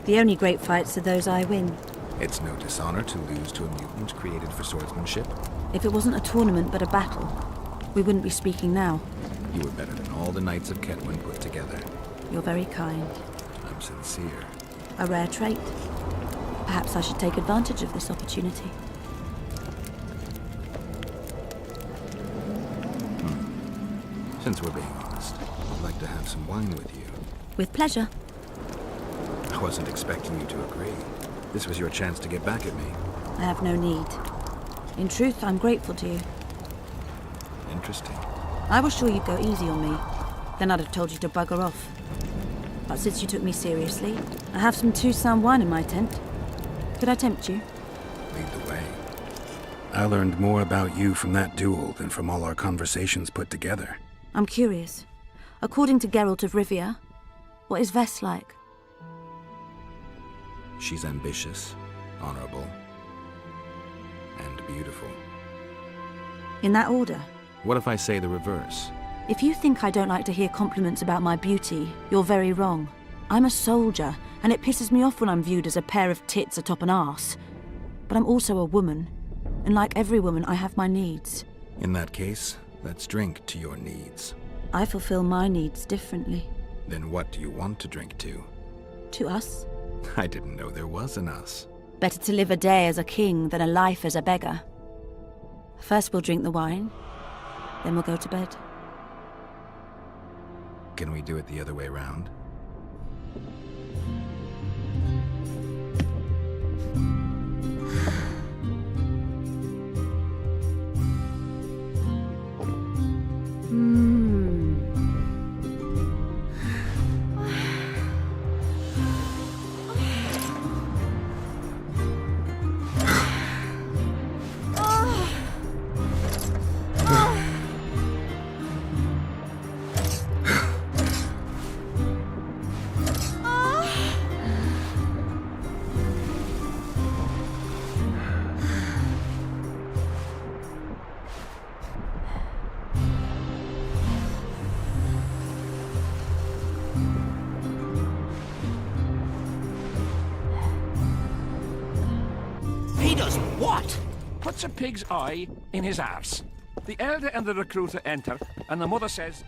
N: The only great fights are those I win.
C: It's no dishonor to lose to a mutant created for swordsmanship.
N: If it wasn't a tournament but a battle, we wouldn't be speaking now.
C: You were better than all the knights of Ketwin put together.
N: You're very kind.
C: I'm sincere.
N: A rare trait. Perhaps I should take advantage of this opportunity.
C: Since we're being honest, I'd like to have some wine with you.
N: With pleasure.
C: I wasn't expecting you to agree. This was your chance to get back at me.
N: I have no need. In truth, I'm grateful to you.
C: Interesting.
N: I was sure you'd go easy on me. Then I'd have told you to bugger off. But since you took me seriously, I have some Toussaint wine in my tent. Could I tempt you?
C: Lead the way. I learned more about you from that duel than from all our conversations put together.
N: I'm curious. According to Geralt of Rivia, what is Vess like?
C: She's ambitious, honorable, and beautiful.
N: In that order?
C: What if I say the reverse?
N: If you think I don't like to hear compliments about my beauty, you're very wrong. I'm a soldier, and it pisses me off when I'm viewed as a pair of tits atop an arse. But I'm also a woman, and like every woman, I have my needs.
C: In that case, let's drink to your needs.
N: I fulfill my needs differently.
C: Then what do you want to drink to?
N: To us?
C: I didn't know there was an us.
N: Better to live a day as a king than a life as a beggar. First we'll drink the wine, then we'll go to bed.
C: Can we do it the other way around?
A: What? Puts a pig's eye in his arse. The elder and the recruiter enter, and the mother says...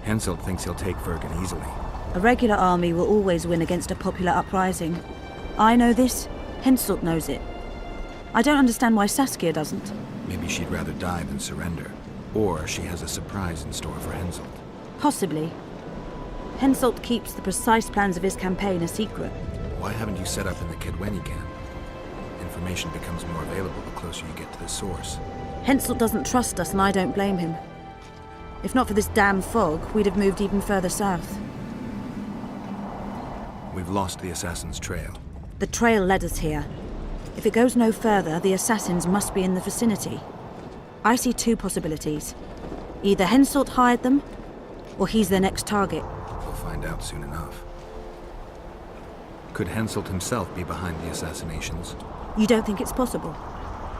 C: Henselt thinks he'll take Vergen easily.
N: A regular army will always win against a popular uprising. I know this, Henselt knows it. I don't understand why Saskia doesn't.
C: Maybe she'd rather die than surrender. Or she has a surprise in store for Henselt.
N: Possibly. Henselt keeps the precise plans of his campaign a secret.
C: Why haven't you set up in the Kedweni camp? Information becomes more available the closer you get to the source.
N: Henselt doesn't trust us, and I don't blame him. If not for this damn fog, we'd have moved even further south.
C: We've lost the assassin's trail.
N: The trail led us here. If it goes no further, the assassins must be in the vicinity. I see two possibilities. Either Henselt hired them, or he's their next target.
C: We'll find out soon enough. Could Henselt himself be behind the assassinations?
N: You don't think it's possible?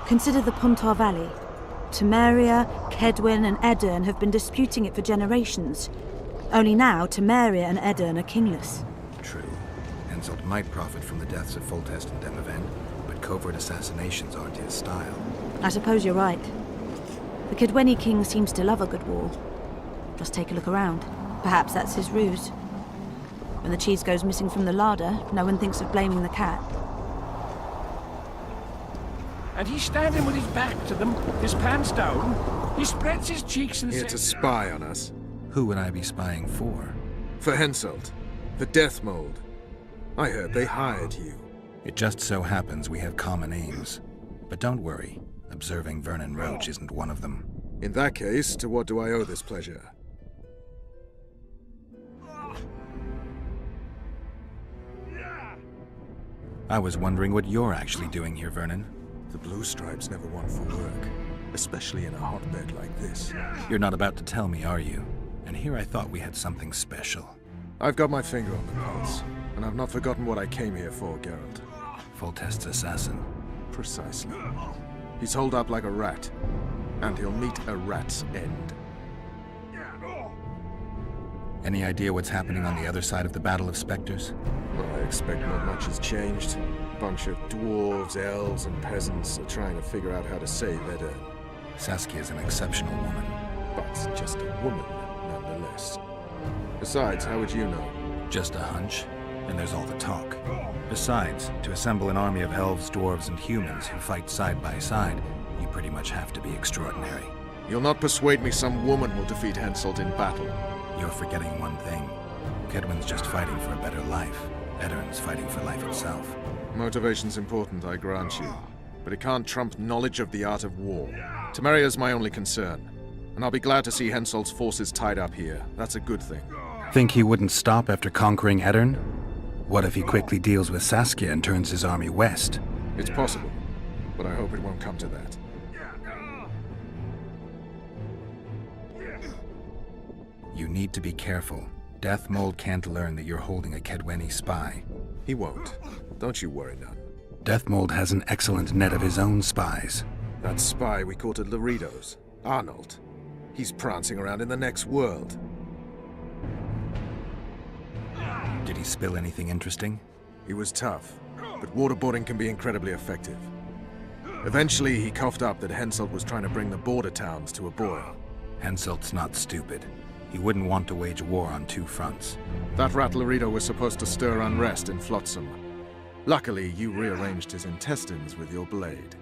N: Consider the Pontar Valley. Temeria, Kedwen and Edirn have been disputing it for generations. Only now, Temeria and Edirn are kingless.
C: True. Henselt might profit from the deaths of Foltest and Demaven, but covert assassinations aren't his style.
N: I suppose you're right. The Kedweni king seems to love a good war. Just take a look around. Perhaps that's his ruse. When the cheese goes missing from the larder, no one thinks of blaming the cat.
A: And he's standing with his back to them, his pants down. He spreads his cheeks and
S: Here
A: says...
S: to spy on us.
C: Who would I be spying for?
S: For Henselt. The Death Mold. I heard they hired you.
C: It just so happens we have common aims. But don't worry, observing Vernon Roach isn't one of them.
S: In that case, to what do I owe this pleasure?
C: I was wondering what you're actually doing here, Vernon.
S: The Blue Stripes never want for work, especially in a hotbed like this.
C: You're not about to tell me, are you? And here I thought we had something special.
S: I've got my finger on the pulse, and I've not forgotten what I came here for, Geralt.
C: Foltest's assassin.
S: Precisely. He's holed up like a rat, and he'll meet a rat's end.
C: Any idea what's happening on the other side of the Battle of Spectres?
S: Well, I expect not much has changed. A bunch of dwarves, elves, and peasants are trying to figure out how to save Edirn.
C: Saskia's an exceptional woman.
S: But just a woman, nonetheless. Besides, how would you know?
C: Just a hunch, and there's all the talk. Besides, to assemble an army of elves, dwarves, and humans who fight side by side, you pretty much have to be extraordinary.
S: You'll not persuade me some woman will defeat Henselt in battle.
C: You're forgetting one thing. Kedwen's just fighting for a better life. Edirn's fighting for life itself.
S: Motivation's important, I grant you. But it can't trump knowledge of the art of war. Temeria's my only concern. And I'll be glad to see Henselt's forces tied up here. That's a good thing.
C: Think he wouldn't stop after conquering Edirn? What if he quickly deals with Saskia and turns his army west?
S: It's possible, but I hope it won't come to that.
C: You need to be careful. Death Mold can't learn that you're holding a Kedweni spy.
S: He won't. Don't you worry none.
C: Death Mold has an excellent net of his own spies.
S: That spy we caught at Laredo's, Arnold. He's prancing around in the next world.
C: Did he spill anything interesting?
S: He was tough, but waterboarding can be incredibly effective. Eventually, he coughed up that Henselt was trying to bring the border towns to a boil.
C: Henselt's not stupid. He wouldn't want to wage war on two fronts.
S: That rat Laredo was supposed to stir unrest in Flotsam. Luckily, you rearranged his intestines with your blade.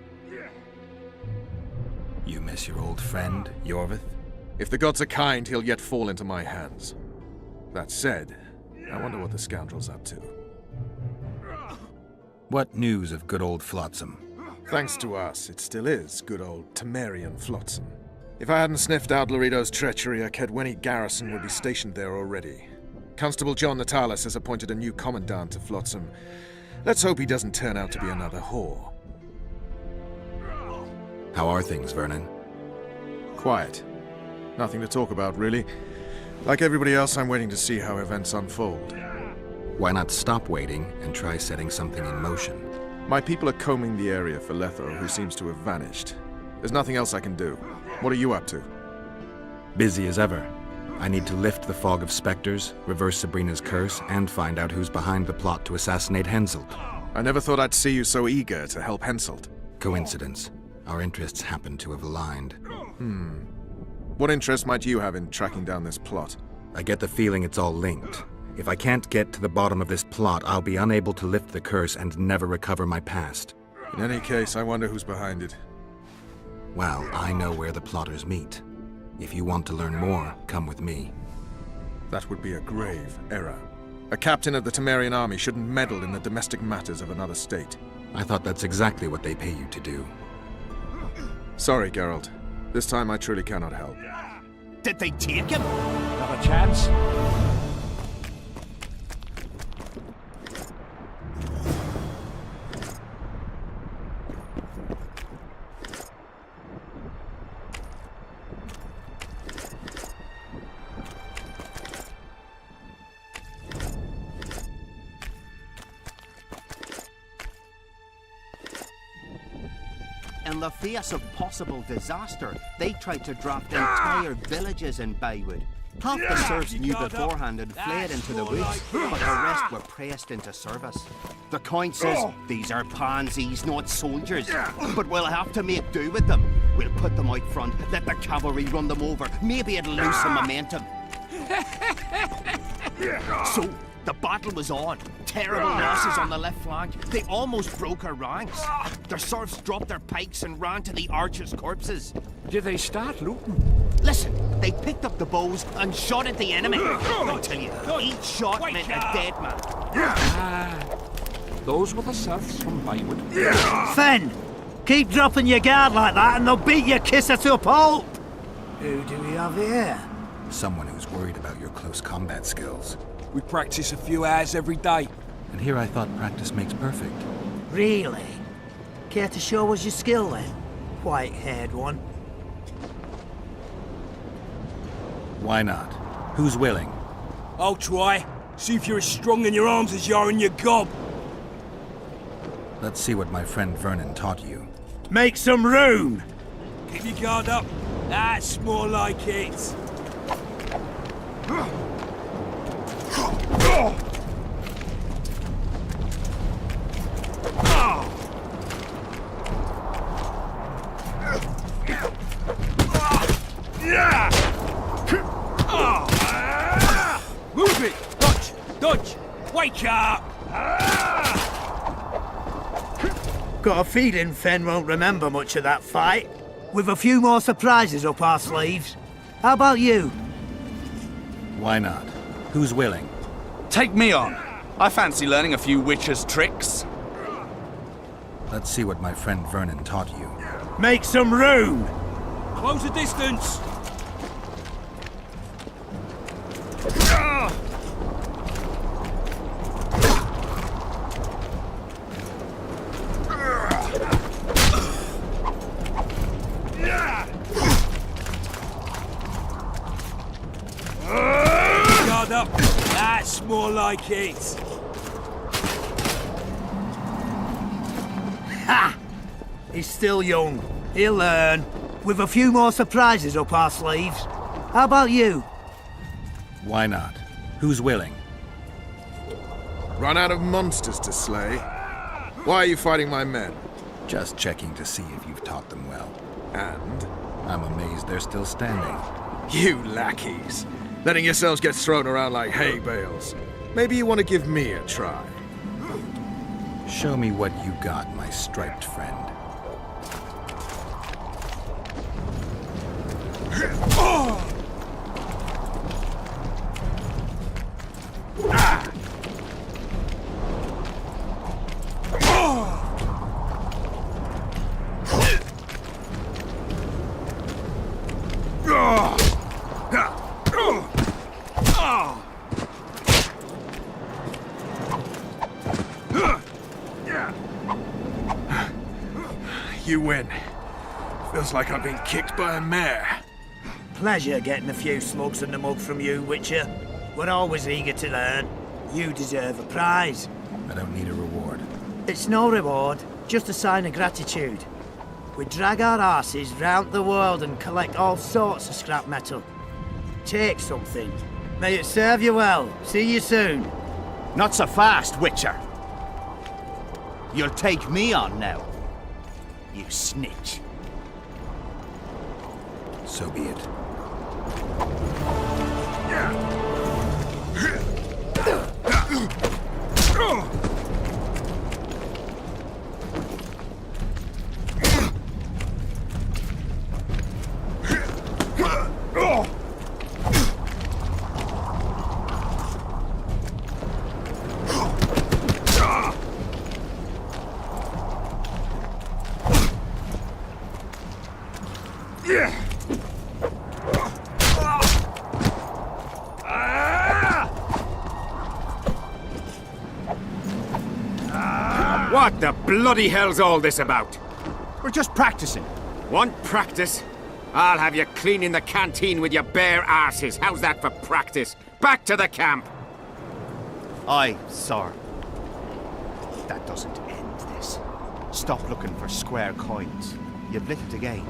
C: You miss your old friend, Yorvith?
S: If the gods are kind, he'll yet fall into my hands. That said, I wonder what the scoundrel's up to.
C: What news of good old Flotsam?
S: Thanks to us, it still is good old Temerian Flotsam. If I hadn't sniffed out Laredo's treachery, a Kedweni garrison would be stationed there already. Constable John Natalis has appointed a new commandant to Flotsam. Let's hope he doesn't turn out to be another whore.
C: How are things, Vernon?
S: Quiet. Nothing to talk about, really. Like everybody else, I'm waiting to see how events unfold.
C: Why not stop waiting and try setting something in motion?
S: My people are combing the area for Letho, who seems to have vanished. There's nothing else I can do. What are you up to?
C: Busy as ever. I need to lift the fog of specters, reverse Sabrina's curse, and find out who's behind the plot to assassinate Henselt.
S: I never thought I'd see you so eager to help Henselt.
C: Coincidence. Our interests happen to have aligned.
S: What interest might you have in tracking down this plot?
C: I get the feeling it's all linked. If I can't get to the bottom of this plot, I'll be unable to lift the curse and never recover my past.
S: In any case, I wonder who's behind it.
C: Well, I know where the plotters meet. If you want to learn more, come with me.
S: That would be a grave error. A captain of the Temerian army shouldn't meddle in the domestic matters of another state.
C: I thought that's exactly what they pay you to do.
S: Sorry, Geralt. This time I truly cannot help.
G: Did they take him?
A: Not a chance.
T: In the face of possible disaster, they tried to draft entire villages in Baywood. Half the serfs knew beforehand and fled into the woods, but the rest were pressed into service. The Count says these are pansies, not soldiers, but we'll have to make do with them. We'll put them out front, let the cavalry run them over. Maybe it'll lose some momentum. So, the battle was on. Terrible losses on the left flank. They almost broke our ranks. Their serfs dropped their pikes and ran to the archers' corpses.
A: Did they start looting?
T: Listen, they picked up the bows and shot at the enemy. I tell you, each shot meant a dead man.
A: Those were the serfs from Baywood.
G: Fen, keep dropping your guard like that and they'll beat your kisser to a pulp. Who do we have here?
C: Someone who's worried about your close combat skills.
U: We practice a few hours every day.
C: And here I thought practice makes perfect.
G: Really? Care to show us your skill then? White-haired one.
C: Why not? Who's willing?
U: I'll try. See if you're as strong in your arms as you are in your gob.
C: Let's see what my friend Vernon taught you.
G: Make some room!
U: Keep your guard up. That's more like it. Move it! Dodge! Dodge! Wake up!
G: Got a feeling Fen won't remember much of that fight. With a few more surprises up our sleeves. How about you?
C: Why not? Who's willing?
V: Take me on. I fancy learning a few witches' tricks.
C: Let's see what my friend Vernon taught you.
G: Make some room!
U: Close the distance! Guard up! That's more like it!
G: Ha! He's still young. He'll learn. With a few more surprises up our sleeves. How about you?
C: Why not? Who's willing?
S: Run out of monsters to slay? Why are you fighting my men?
C: Just checking to see if you've taught them well.
S: And?
C: I'm amazed they're still standing.
S: You lackeys. Letting yourselves get thrown around like hay bales. Maybe you want to give me a try.
C: Show me what you got, my striped friend.
S: You win. Feels like I've been kicked by a mare.
G: Pleasure getting a few slugs in the mug from you, Witcher. We're always eager to learn. You deserve a prize.
C: I don't need a reward.
G: It's no reward, just a sign of gratitude. We drag our asses round the world and collect all sorts of scrap metal.
P: take something. May it serve you well. See you soon.
T: Not so fast, Witcher. You'll take me on now. You snitch.
C: So be it.
B: What the bloody hell's all this about?
T: We're just practicing.
B: Want practice? I'll have you cleaning the canteen with your bare arses. How's that for practice? Back to the camp!
T: Aye, sir. That doesn't end this. Stop looking for square coins. You've lit it again,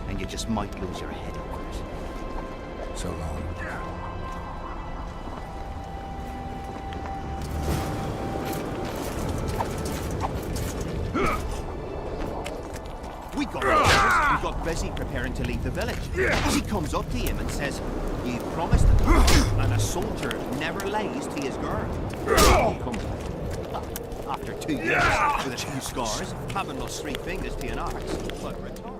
T: and you just might lose your head over it.
C: So long.
T: We got busy preparing to leave the village. He comes up to him and says, "You promised him, and a soldier never lays to his girl." He comes back. After 2 years, with a few scars, having lost 3 fingers to an axe, but returned.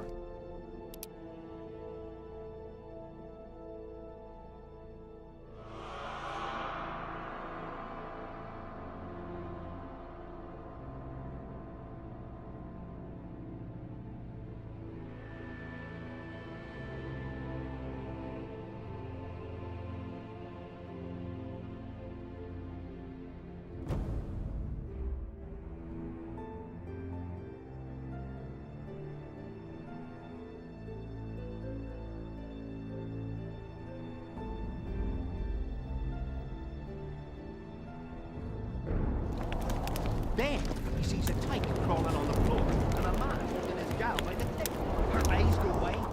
T: Then he sees a tyke crawling on the floor and a man holding his gal by the neck. Her eyes go wide.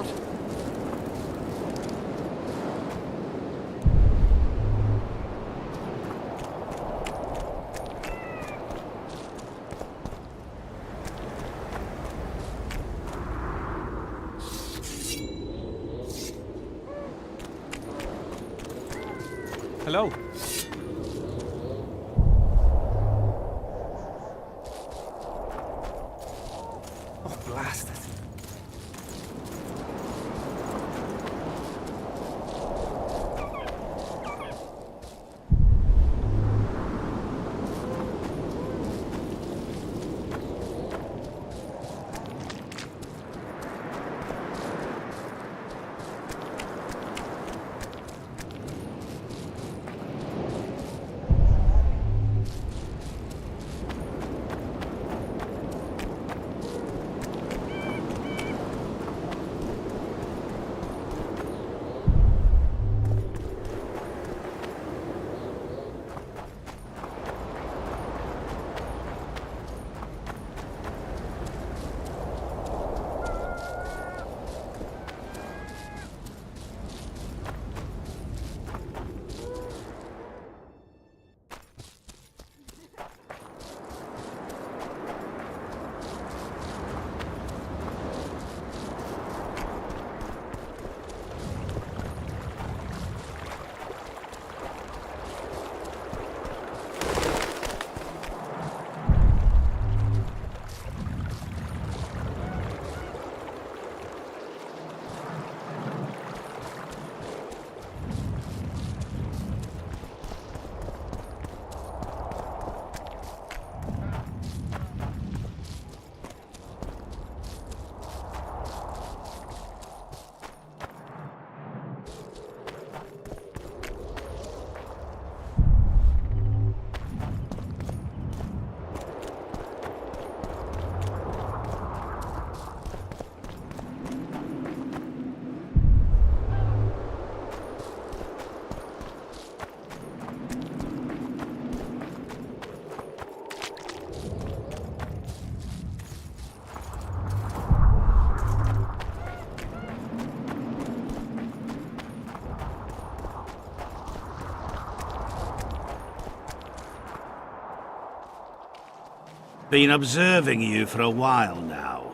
A: not?
J: Hello. Oh, blast it.
O: Been observing you for a while now.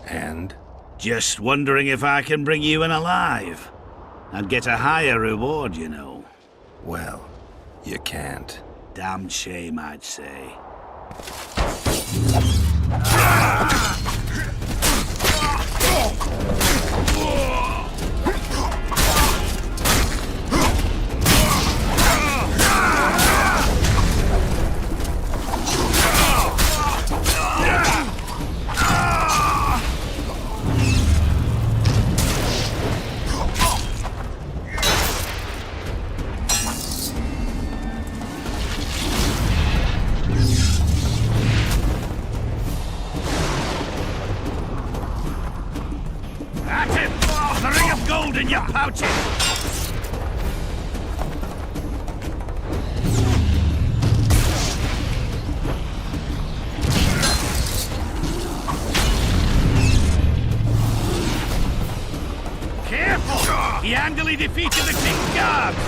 C: And?
O: Just wondering if I can bring you in alive. I'd get a higher reward, you know.
C: Well, you can't.
O: Damn shame, I'd say. In your pouches! Careful! He handily defeated the king's guards!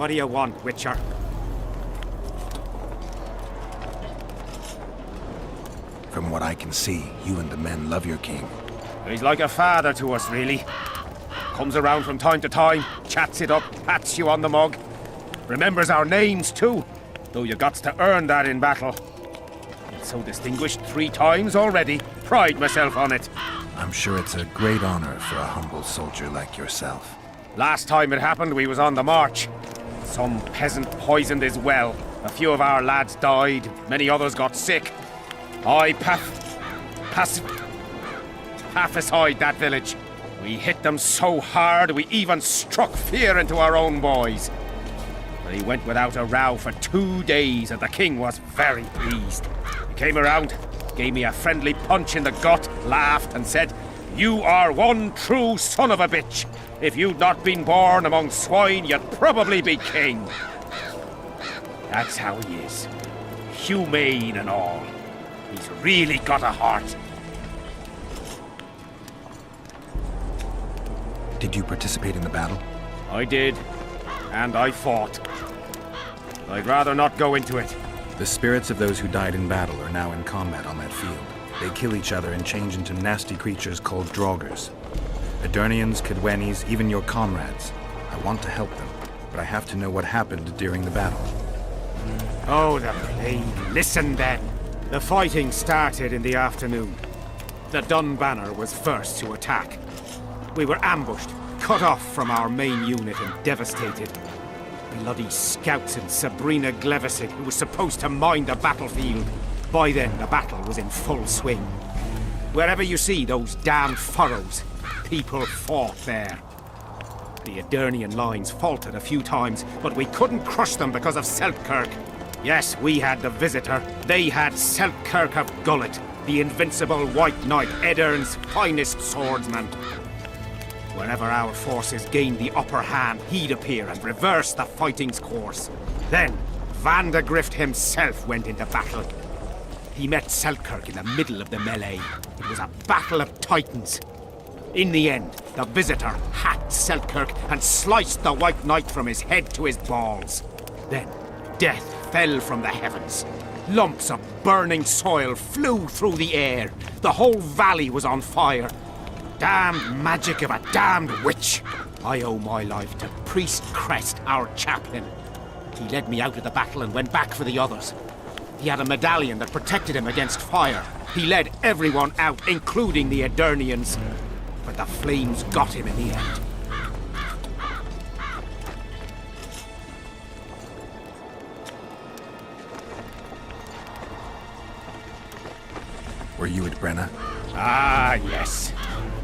B: What do you want, Witcher?
C: From what I can see, you and the men love your king.
B: He's like a father to us, really. Comes around from time to time, chats it up, pats you on the mug. Remembers our names, too, though you got to earn that in battle. It's so distinguished 3 times already. Pride myself on it.
C: I'm sure it's a great honor for a humble soldier like yourself.
B: Last time it happened, we was on the march. Some peasant poisoned his well. A few of our lads died, many others got sick. I pacified that village. We hit them so hard, we even struck fear into our own boys. They went without a row for 2 days, and the king was very pleased. He came around, gave me a friendly punch in the gut, laughed, and said, "You are one true son of a bitch. If you'd not been born among swine, you'd probably be king." That's how he is. Humane and all. He's really got a heart.
C: Did you participate in the battle?
B: I did. And I fought. I'd rather not go into it.
C: The spirits of those who died in battle are now in combat on that field. They kill each other and change into nasty creatures called draugrs. Edirnians, Cadwennies, even your comrades. I want to help them, but I have to know what happened during the battle.
B: Oh, the plague. Listen then. The fighting started in the afternoon. The Dun Banner was first to attack. We were ambushed, cut off from our main unit and devastated. Bloody scouts and Sabrina Glevisid, who was supposed to mind the battlefield. By then, the battle was in full swing. Wherever you see those damned furrows, people fought there. The Edirnian lines faltered a few times, but we couldn't crush them because of Selkirk. Yes, we had the Visitor. They had Selkirk of Gullet, the invincible White Knight, Edirn's finest swordsman. Wherever our forces gained the upper hand, he'd appear and reverse the fighting's course. Then, Vandegrift himself went into battle. He met Selkirk in the middle of the melee. It was a battle of titans. In the end, the Visitor hacked Selkirk and sliced the White Knight from his head to his balls. Then, death fell from the heavens. Lumps of burning soil flew through the air. The whole valley was on fire. Damned magic of a damned witch! I owe my life to Priest Crest, our chaplain. He led me out of the battle and went back for the others. He had a medallion that protected him against fire. He led everyone out, including the Edirnians. But the flames got him in the end.
C: Were you at Brenna?
B: Ah, yes.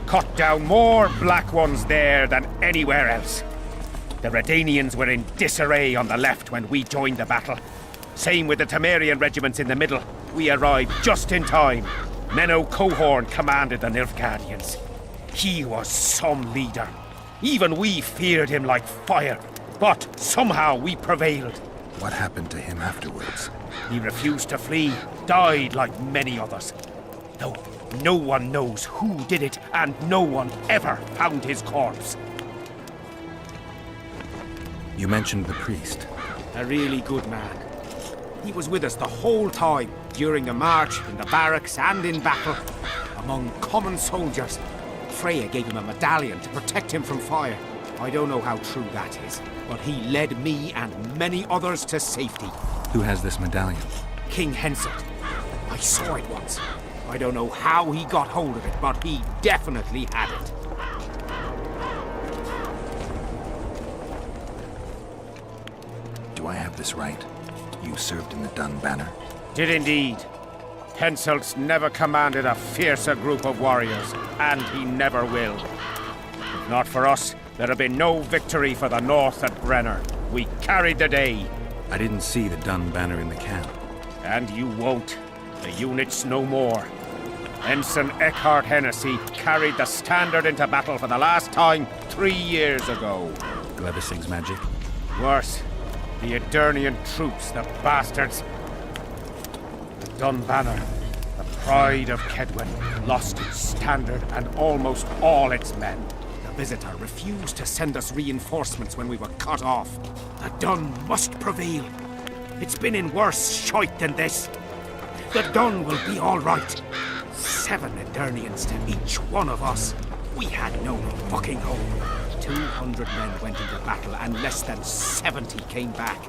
B: Cut down more black ones there than anywhere else. The Redanians were in disarray on the left when we joined the battle. Same with the Temerian regiments in the middle. We arrived just in time. Menno Cohorn commanded the Nilfgaardians. He was some leader. Even we feared him like fire. But somehow we prevailed.
C: What happened to him afterwards?
B: He refused to flee, died like many others. Though no one knows who did it, and no one ever found his corpse.
C: You mentioned the priest.
B: A really good man. He was with us the whole time, during the march, in the barracks, and in battle, among common soldiers. Freya gave him a medallion to protect him from fire. I don't know how true that is, but he led me and many others to safety.
C: Who has this medallion?
B: King Henselt. I saw it once. I don't know how he got hold of it, but he definitely had it.
C: Do I have this right? You served in the Dun Banner?
B: Did indeed. Henselt's never commanded a fiercer group of warriors, and he never will. If not for us, there'd have been no victory for the North at Brenner. We carried the day.
C: I didn't see the Dun Banner in the camp.
B: And you won't. The unit's no more. Ensign Eckhart Hennessy carried the standard into battle for the last time 3 years ago.
C: Glevisig's magic?
B: Worse. The Edirnian troops, the bastards. The Dun Banner, the pride of Kedwen, lost its standard and almost all its men. The visitor refused to send us reinforcements when we were cut off. The Dun must prevail. It's been in worse shite than this. The Dun will be all right. 7 Eternians to each one of us. We had no fucking hope. 200 men went into battle and less than 70 came back.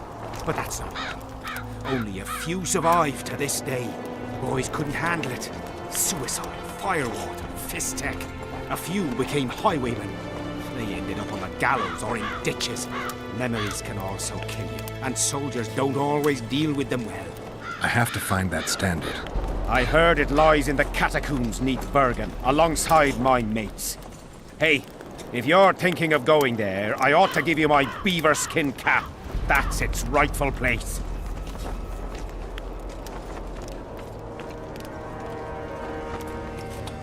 B: But that's not all. Only a few survived to this day. Boys couldn't handle it. Suicide, firewater, fist tech. A few became highwaymen. They ended up on the gallows or in ditches. Memories can also kill you, and soldiers don't always deal with them well.
C: I have to find that standard.
B: I heard it lies in the catacombs neath Bergen, alongside my mates. Hey, if you're thinking of going there, I ought to give you my beaver skin cap. That's its rightful place.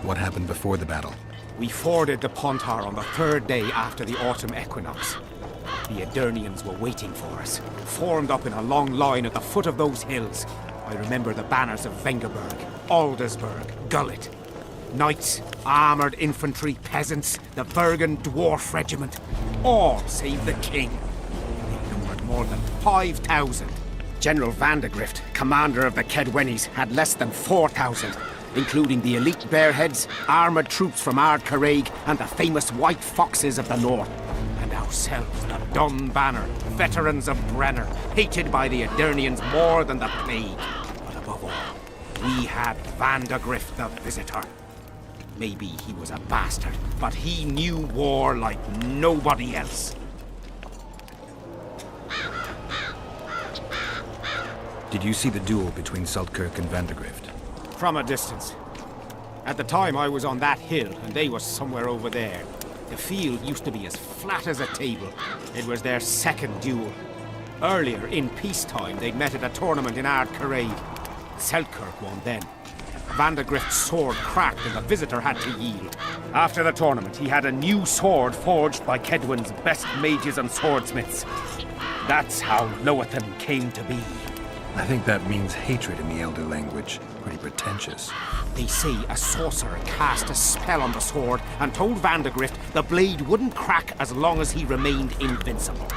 C: What happened before the battle?
B: We forded the Pontar on the 3rd day after the autumn equinox. The Eternians were waiting for us, formed up in a long line at the foot of those hills. I remember the banners of Vengerberg, Aldersburg, Gullet. Knights, armoured infantry, peasants, the Bergen Dwarf Regiment. All save the king. They numbered more than 5,000. General Vandegrift, commander of the Kedwennies, had less than 4,000. Including the elite Bearheads, armoured troops from Ard Caraig, and the famous White Foxes of the North. And ourselves, the Dun Banner, veterans of Brenner, hated by the Eternians more than the plague. But above all, we had Vandegrift the Visitor. Maybe he was a bastard, but he knew war like nobody else.
C: Did you see the duel between Saltkirk and Vandegrift?
B: From a distance. At the time I was on that hill, and they were somewhere over there. The field used to be as flat as a table. It was their second duel. Earlier, in peacetime, they'd met at a tournament in Ard Caraig. Selkirk won then. Vandegrift's sword cracked and the visitor had to yield. After the tournament, he had a new sword forged by Kedwen's best mages and swordsmiths. That's how Loathan came to be.
C: I think that means hatred in the Elder language. Pretty pretentious.
B: They say a sorcerer cast a spell on the sword and told Vandegrift the blade wouldn't crack as long as he remained invincible.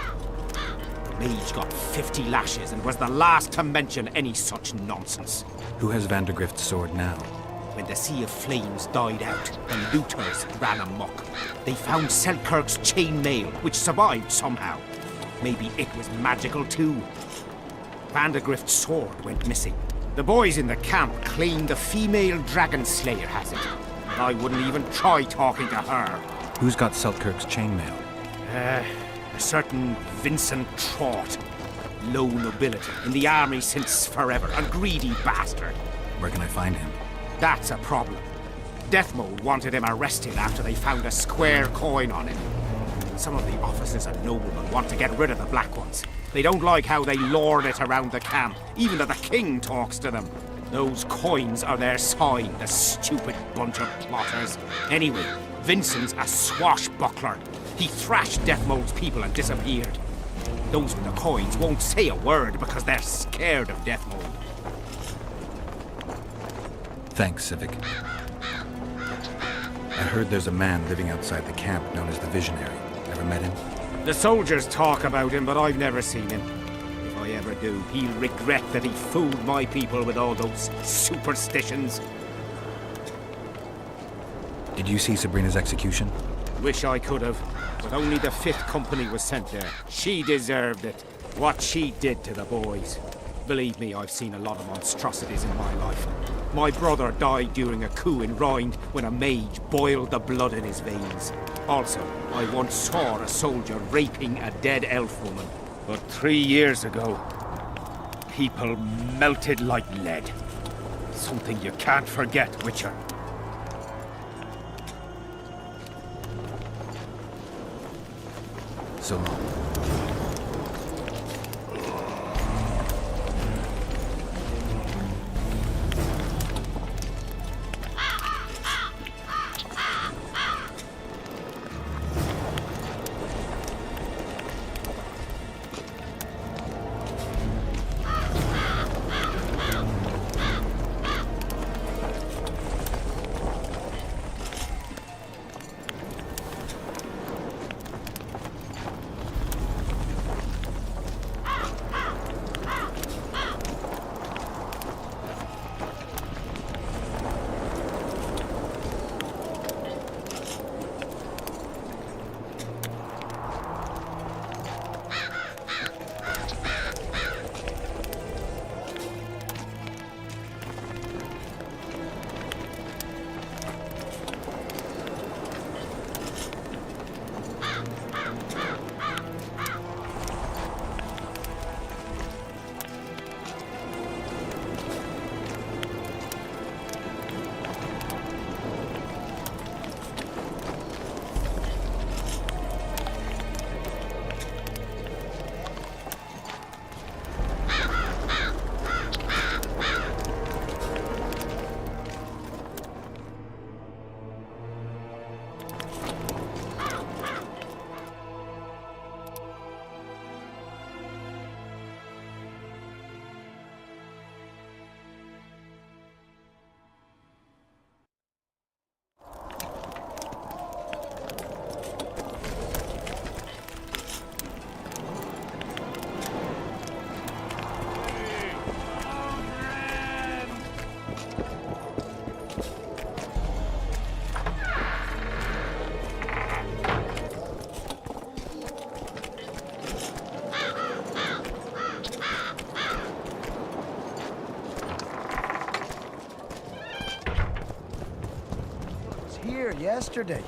B: The mage got 50 lashes and was the last to mention any such nonsense.
C: Who has Vandegrift's sword now?
B: When the Sea of Flames died out, the looters ran amok. They found Selkirk's chainmail, which survived somehow. Maybe it was magical too. Vandegrift's sword went missing. The boys in the camp claim the female dragon slayer has it. But I wouldn't even try talking to her.
C: Who's got Selkirk's chainmail?
B: A certain Vincent Trott. Low nobility, in the army since forever. A greedy bastard.
C: Where can I find him?
B: That's a problem. Deathmold wanted him arrested after they found a square coin on him. Some of the officers and noblemen want to get rid of the black ones. They don't like how they lord it around the camp, even though the king talks to them. Those coins are their sign, the stupid bunch of plotters. Anyway, Vincent's a swashbuckler. He thrashed Deathmold's people and disappeared. Those with the coins won't say a word because they're scared of Deathmold.
C: Thanks, Civic. I heard there's a man living outside the camp known as the Visionary. Ever met him?
B: The soldiers talk about him, but I've never seen him. If I ever do, he'll regret that he fooled my people with all those superstitions.
C: Did you see Sabrina's execution?
B: Wish I could have, but only the 5th Company was sent there. She deserved it. What she did to the boys. Believe me, I've seen a lot of monstrosities in my life. My brother died during a coup in Rhind when a mage boiled the blood in his veins. Also, I once saw a soldier raping a dead elf woman. But 3 years ago, people melted like lead. Something you can't forget, Witcher.
C: So long.
F: Here yesterday.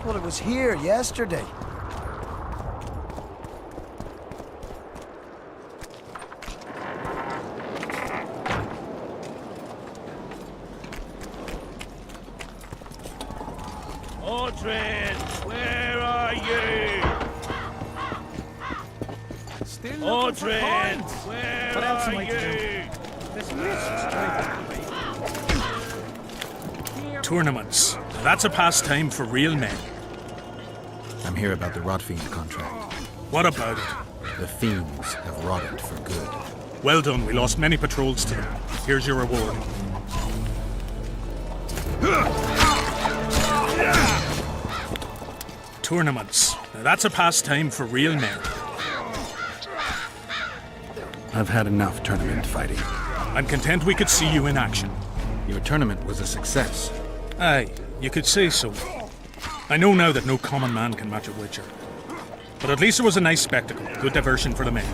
F: Well, it was here yesterday.
O: Mordred, where are you?
J: Still
O: Mordred,
J: looking for
O: where
J: What else
O: are
J: am I to
O: you?
J: do? This mist's driving me.
L: Tournaments. Now that's a pastime for real men.
C: I'm here about the Rotfiend contract.
L: What about it?
C: The fiends have rotted for good.
L: Well done, we lost many patrols to them. Here's your reward. Tournaments. Now that's a pastime for real men.
C: I've had enough tournament fighting.
L: I'm content we could see you in action.
C: Your tournament was a success.
L: Aye, you could say so. I know now that no common man can match a witcher. But at least it was a nice spectacle, good diversion for the men.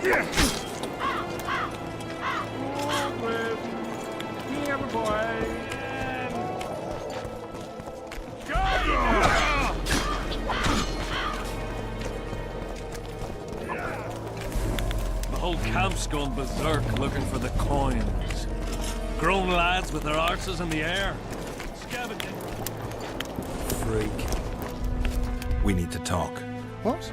J: The whole camp's gone berserk looking for the coins. Grown lads with their arses in the air. Scavenging.
C: Freak. We need to talk.
D: What?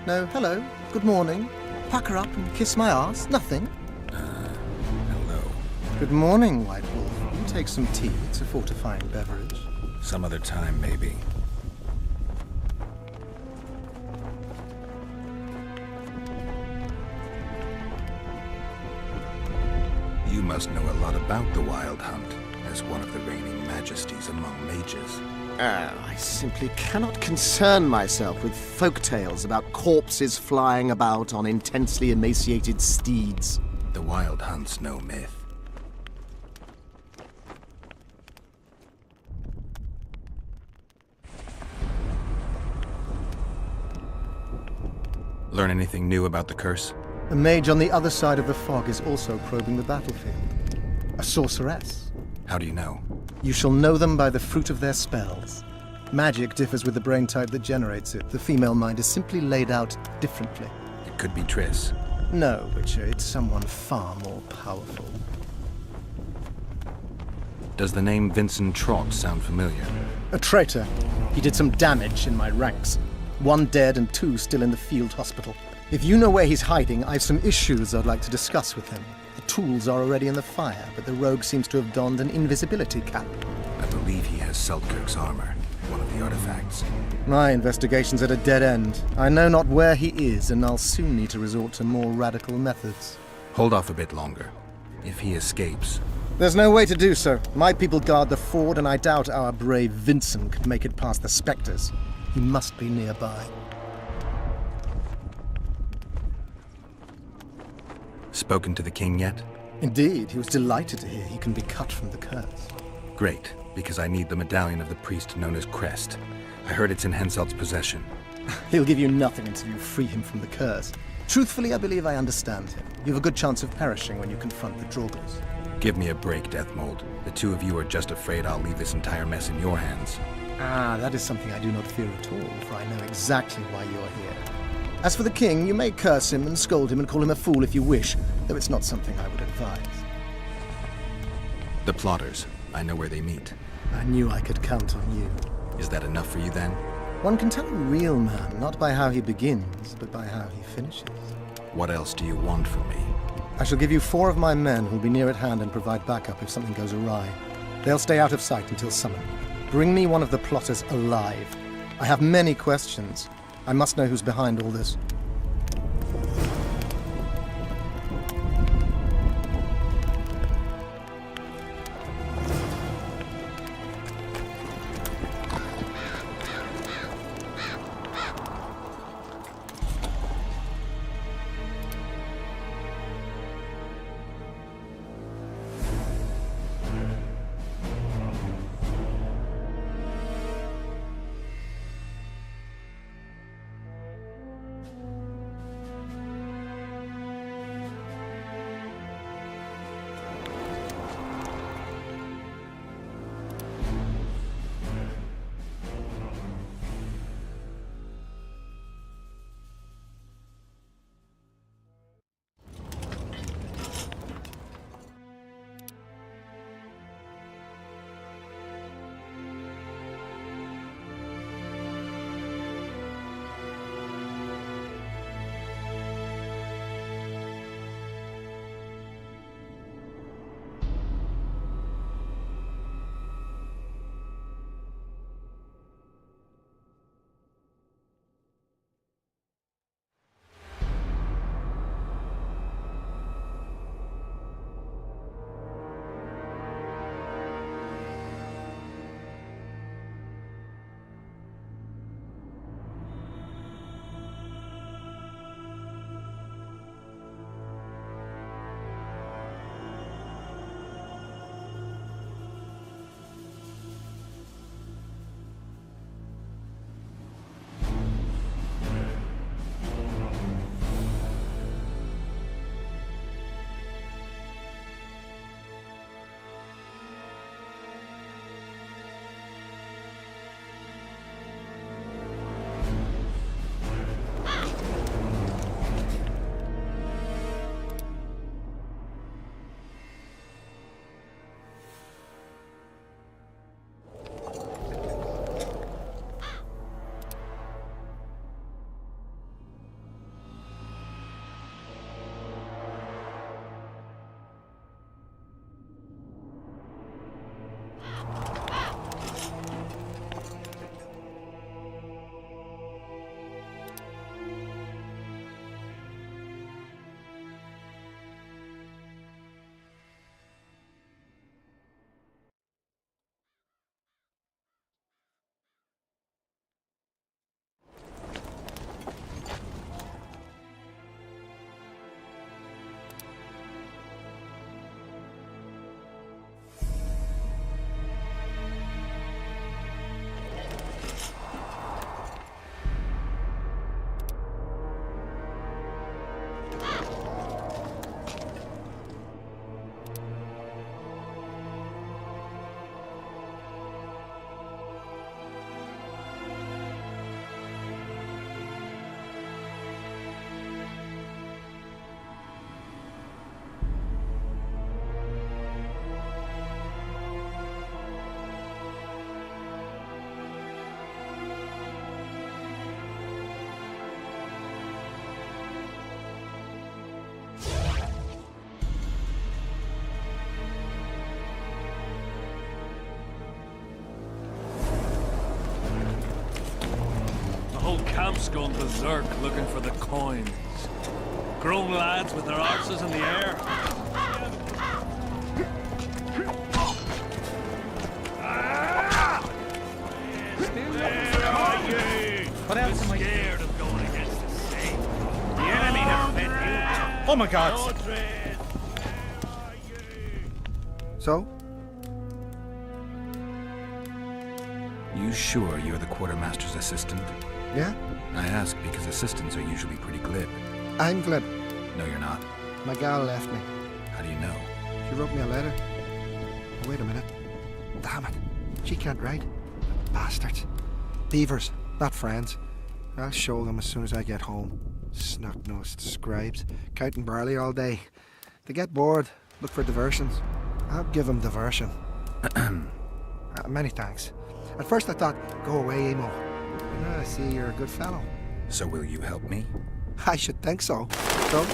D: No, hello. Good morning. Pack her up and kiss my ass? Nothing?
C: Hello.
D: Good morning, White Wolf. You take some tea. It's a fortifying beverage.
C: Some other time, maybe. You must know a lot about the Wild Hunt, as one of the reigning majesties among mages.
D: I simply cannot concern myself with folk tales about corpses flying about on intensely emaciated steeds.
C: The Wild Hunt's no myth. Learn anything new about the curse?
D: A mage on the other side of the fog is also probing the battlefield. A sorceress.
C: How do you know?
D: You shall know them by the fruit of their spells. Magic differs with the brain type that generates it. The female mind is simply laid out differently.
C: It could be Triss.
D: No, Witcher, it's someone far more powerful.
C: Does the name Vincent Trott sound familiar?
D: A traitor. He did some damage in my ranks. 1 dead and 2 still in the field hospital. If you know where he's hiding, I've some issues I'd like to discuss with him. The tools are already in the fire, but the rogue seems to have donned an invisibility cap.
C: I believe he has Selkirk's armor, one of the artifacts.
D: My investigation's at a dead end. I know not where he is, and I'll soon need to resort to more radical methods.
C: Hold off a bit longer. If he escapes...
D: There's no way to do so. My people guard the ford, and I doubt our brave Vincent could make it past the spectres. He must be nearby.
C: Spoken to the king yet?
D: Indeed, he was delighted to hear he can be cut from the curse.
C: Great, because I need the medallion of the priest known as Crest. I heard it's in Henselt's possession.
D: He'll give you nothing until you free him from the curse. Truthfully, I believe I understand him. You have a good chance of perishing when you confront the Draugrs.
C: Give me a break, Deathmold. The two of you are just afraid I'll leave this entire mess in your hands.
D: Ah, that is something I do not fear at all, for I know exactly why you are here. As for the king, you may curse him and scold him and call him a fool if you wish, though it's not something I would advise.
C: The plotters. I know where they meet.
D: I knew I could count on you.
C: Is that enough for you then?
D: One can tell a real man, not by how he begins, but by how he finishes.
C: What else do you want from me?
D: I shall give you 4 of my men who'll be near at hand and provide backup if something goes awry. They'll stay out of sight until summoned. Bring me one of the plotters alive. I have many questions. I must know who's behind all this.
J: tramps gone berserk looking for the coins. Grown lads with their arses in the air. What else am I scared of going against the sea? The enemy have fed you.
L: Oh my god!
F: So?
C: You sure you're the quartermaster's assistant?
F: Yeah?
C: I ask because assistants are usually pretty glib.
F: I'm glib.
C: No, you're not.
F: My gal left me.
C: How do you know?
F: She wrote me a letter. Oh, wait a minute. Damn it. She can't write. Bastards. Beavers, not friends. I'll show them as soon as I get home. Snot-nosed scribes, counting barley all day. They get bored, look for diversions. I'll give them diversion. Many thanks. At first I thought, go away, Emo. You know, I see you're a good fellow.
C: So will you help me?
F: I should think so. So?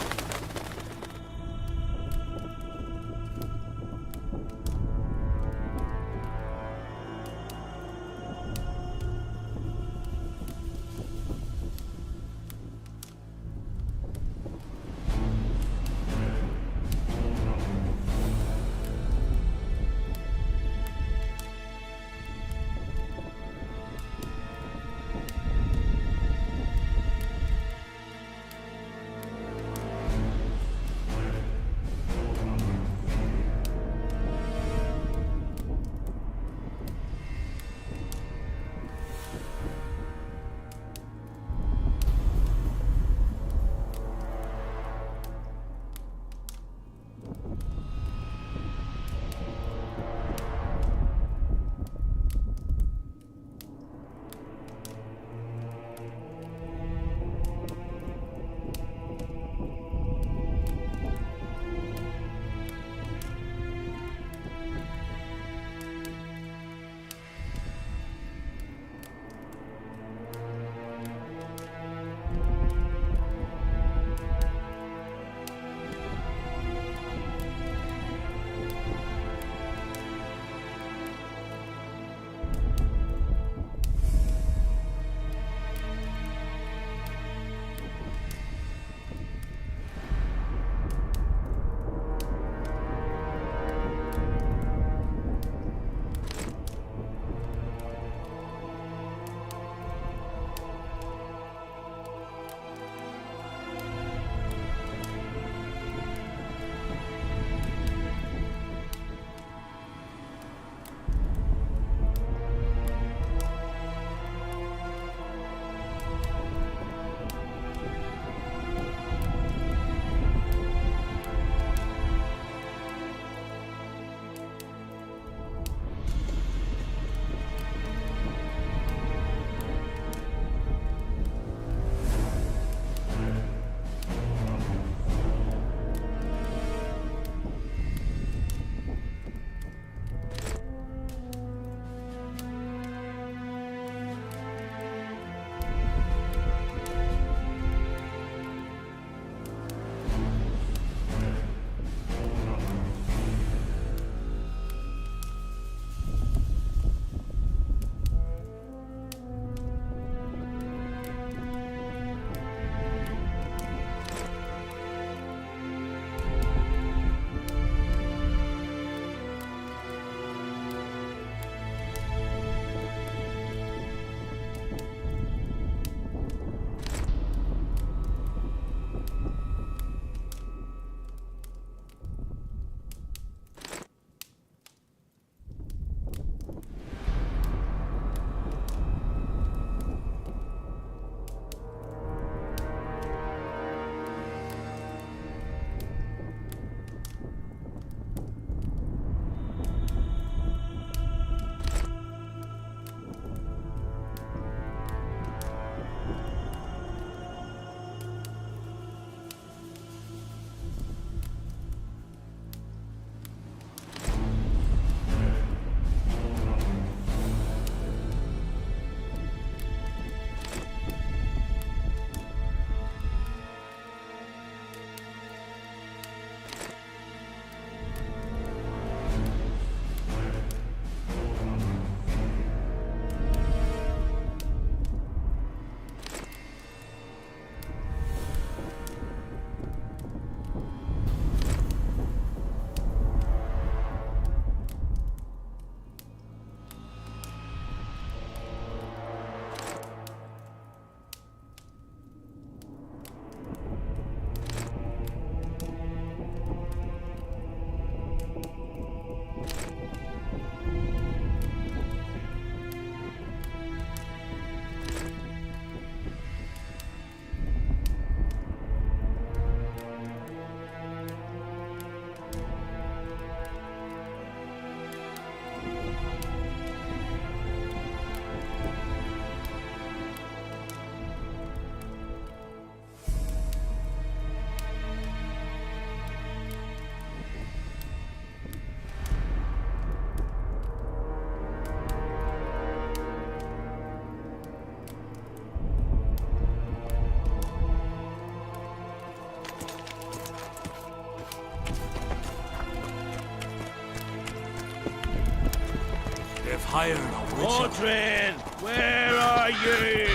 U: They've hired a witcher.
O: Mordred, where are you?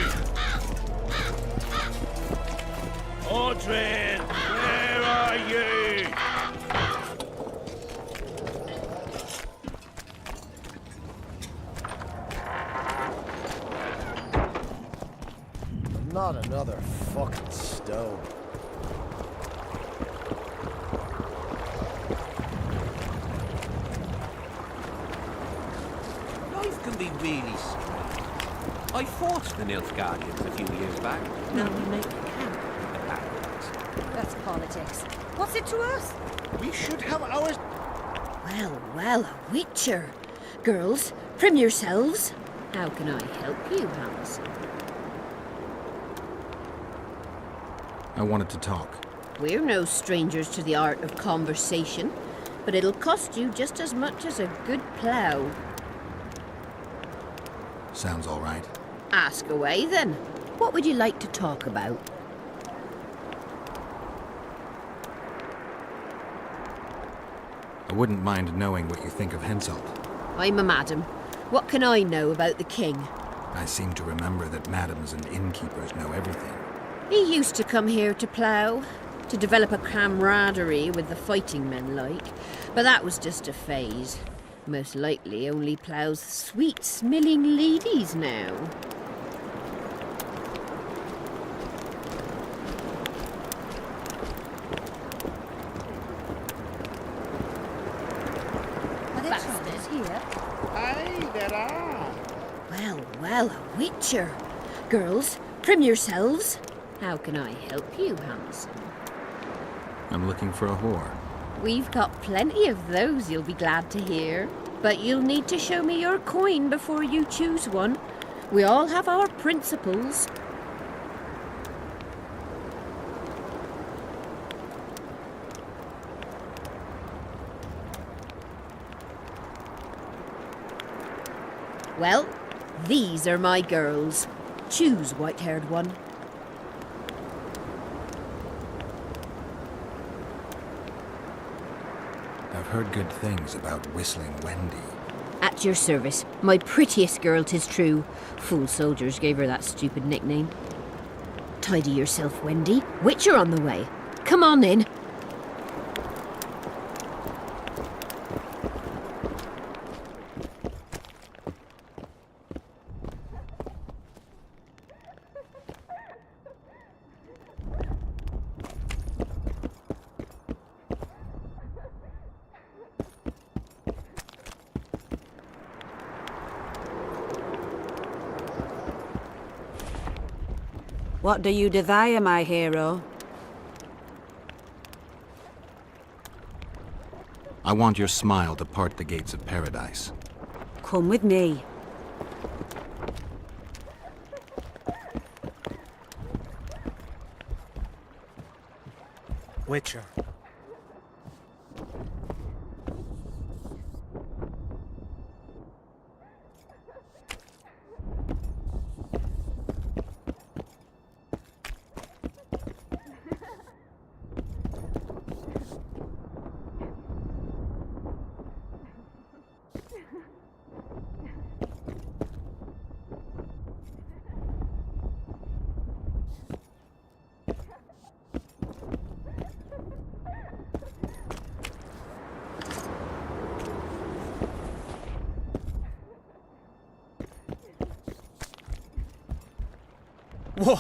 O: Mordred, where are you?
D: Not another fucking stone.
E: Life can be really strange. I fought the Nilfgaardians a few years back. Now we make camp at the battlefields.
N: That's politics. What's it to us?
P: We should have ours.
Q: Well, well, a witcher. Girls, prim yourselves. How can I help you, Hans?
C: I wanted to talk.
Q: We're no strangers to the art of conversation, but it'll cost you just as much as a good plough.
C: Sounds all right.
Q: Ask away, then. What would you like to talk about?
C: I wouldn't mind knowing what you think of Henselt.
Q: I'm a madam. What can I know about the king?
C: I seem to remember that madams and innkeepers know everything.
Q: He used to come here to plough, to develop a camaraderie with the fighting men like, but that was just a phase. Most likely only ploughs sweet-smelling ladies now.
N: Are there travelers here?
P: Aye, there are.
Q: Well, well, a witcher. Girls, prim yourselves. How can I help you, Hans?
C: I'm looking for a whore.
Q: We've got plenty of those, you'll be glad to hear. But you'll need to show me your coin before you choose one. We all have our principles. Well, these are my girls. Choose, white-haired one.
C: I've heard good things about Whistling Wendy.
Q: At your service. My prettiest girl, 'tis true. Fool soldiers gave her that stupid nickname. Tidy yourself, Wendy. Witcher on the way. Come on in.
H: What do you desire, my hero?
C: I want your smile to part the gates of paradise.
H: Come with me.
L: Witcher. Whoa!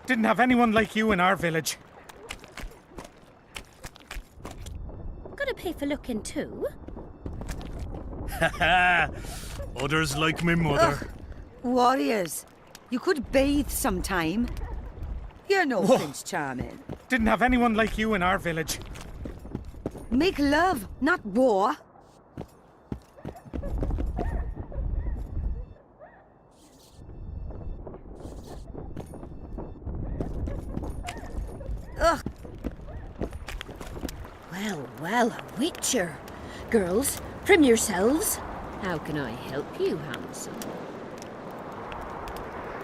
L: Didn't have anyone like you in our village.
N: Gotta pay for looking too.
L: Haha! Others like my mother.
H: Ugh. Warriors, you could bathe sometime. You're no
L: Whoa.
H: Prince Charming.
L: Didn't have anyone like you in our village.
H: Make love, not war.
Q: Well, a witcher. Girls, prim yourselves. How can I help you, handsome?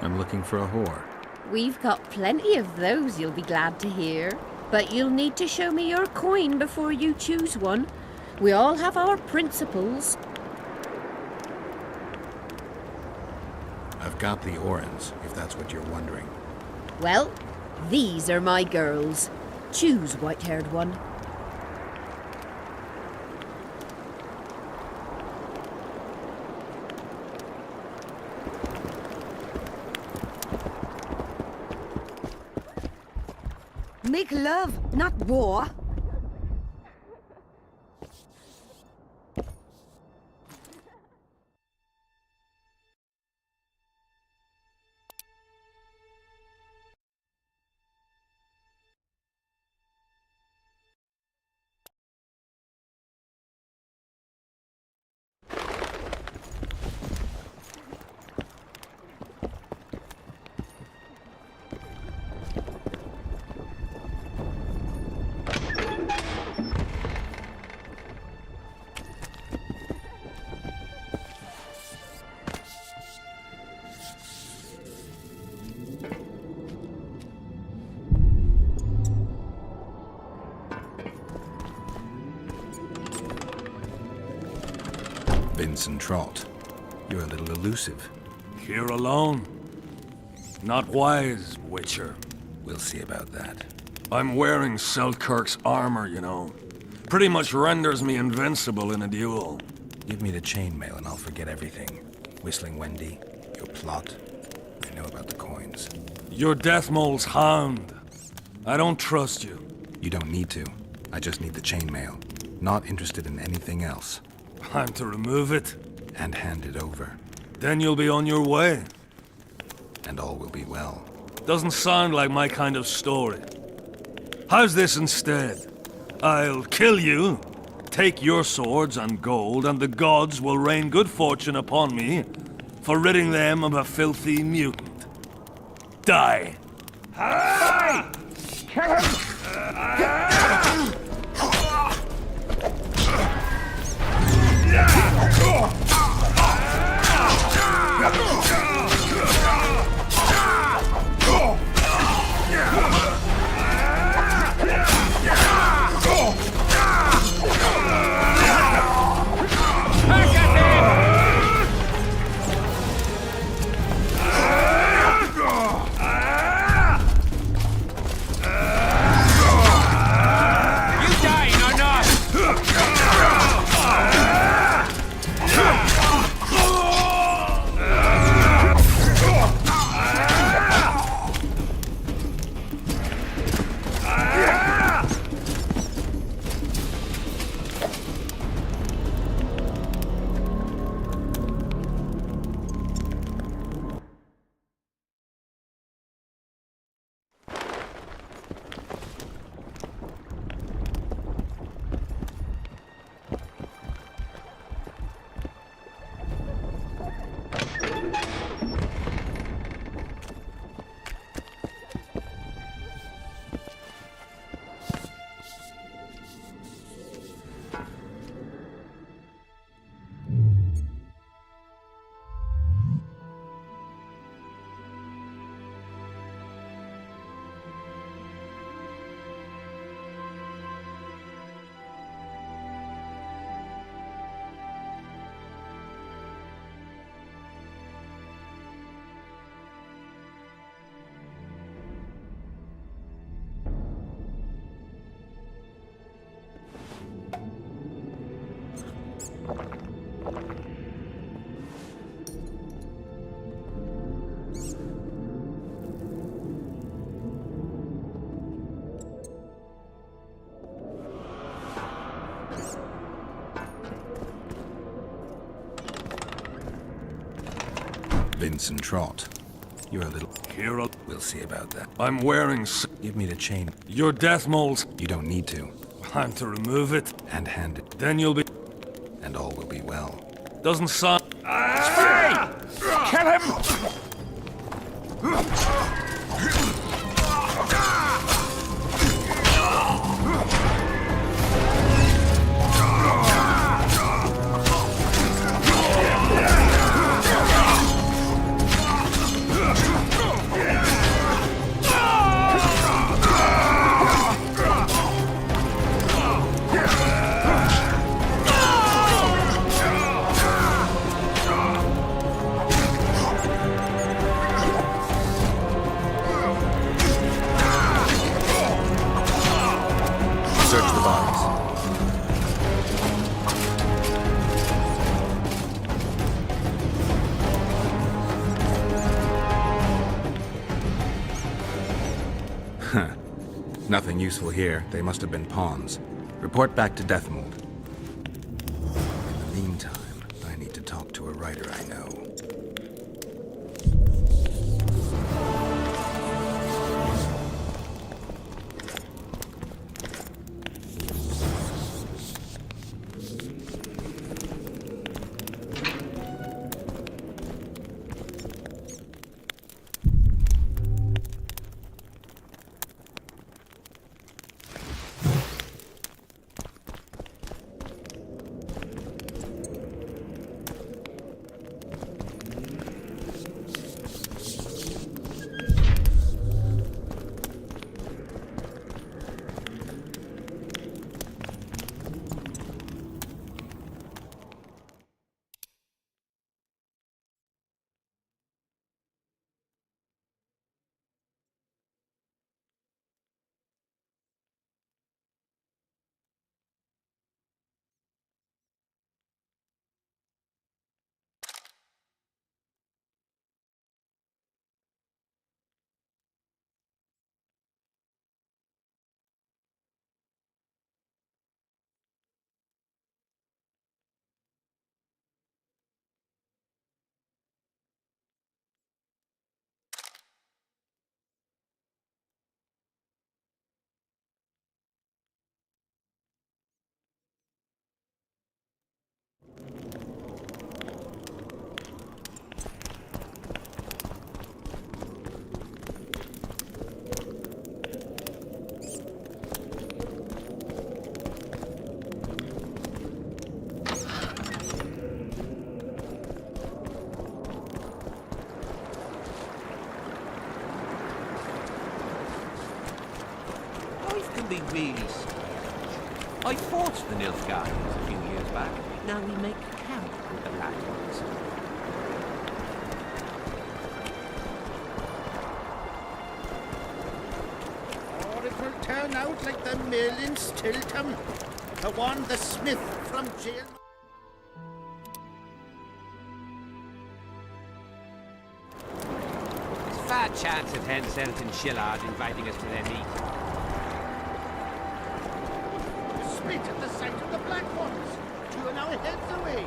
C: I'm looking for a whore.
Q: We've got plenty of those, you'll be glad to hear. But you'll need to show me your coin before you choose one. We all have our principles.
C: I've got the Orans, if that's what you're wondering.
Q: Well, these are my girls. Choose, white-haired one.
H: Make love, not war.
C: Vincent Trott, you're a little elusive.
J: Here alone. Not wise, Witcher.
C: We'll see about that.
J: I'm wearing Selkirk's armor, you know. Pretty much renders me invincible in a duel.
C: Give me the chainmail and I'll forget everything. Whistling Wendy, your plot. I know about the coins.
J: You're Deathmole's hound. I don't trust you.
C: You don't need to. I just need the chainmail. Not interested in anything else.
J: I'm to remove it?
C: And hand it over.
J: Then you'll be on your way.
C: And all will be well.
J: Doesn't sound like my kind of story. How's this instead? I'll kill you, take your swords and gold, and the gods will rain good fortune upon me for ridding them of a filthy mutant. Die!
B: Hey! Kill him!
C: Vincent Trott. You're a little...
J: Hero.
C: We'll see about that.
J: I'm wearing...
C: Give me the chain.
J: You're Deathmole's...
C: You don't need to.
J: I'm to remove it.
C: And hand it.
J: Then you'll be...
C: And all will be well.
J: Doesn't sound...
B: Hey! Kill him!
C: Nothing useful here. They must have been pawns. Report back to Deathmold. In the meantime, I need to talk to a writer I know.
E: Be really strange. I fought the Nilfgaardians a few years back. Now we make camp with the Black Ones.
P: Or it will turn out like the mill in Stilton. The one the smith from jail.
E: There's a fat chance of Henselt and Shillard inviting us to their meet.
P: Spit at the sight of the Black Ones. 2 hours heads away.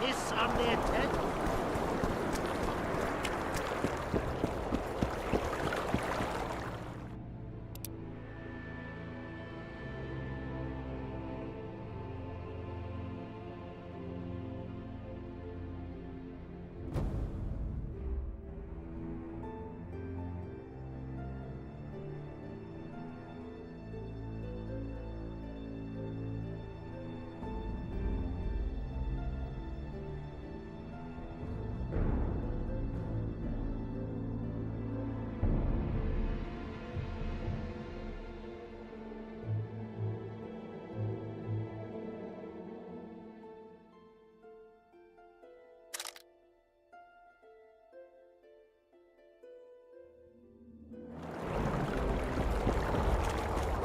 P: Hiss on their head.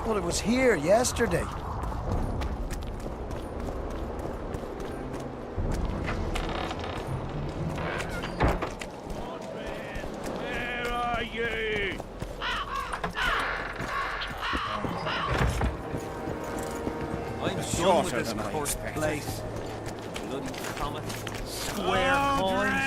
I: Well, it was here yesterday.
P: Where are you?
E: I'm done with this cursed place. Bloody comet. Square coins.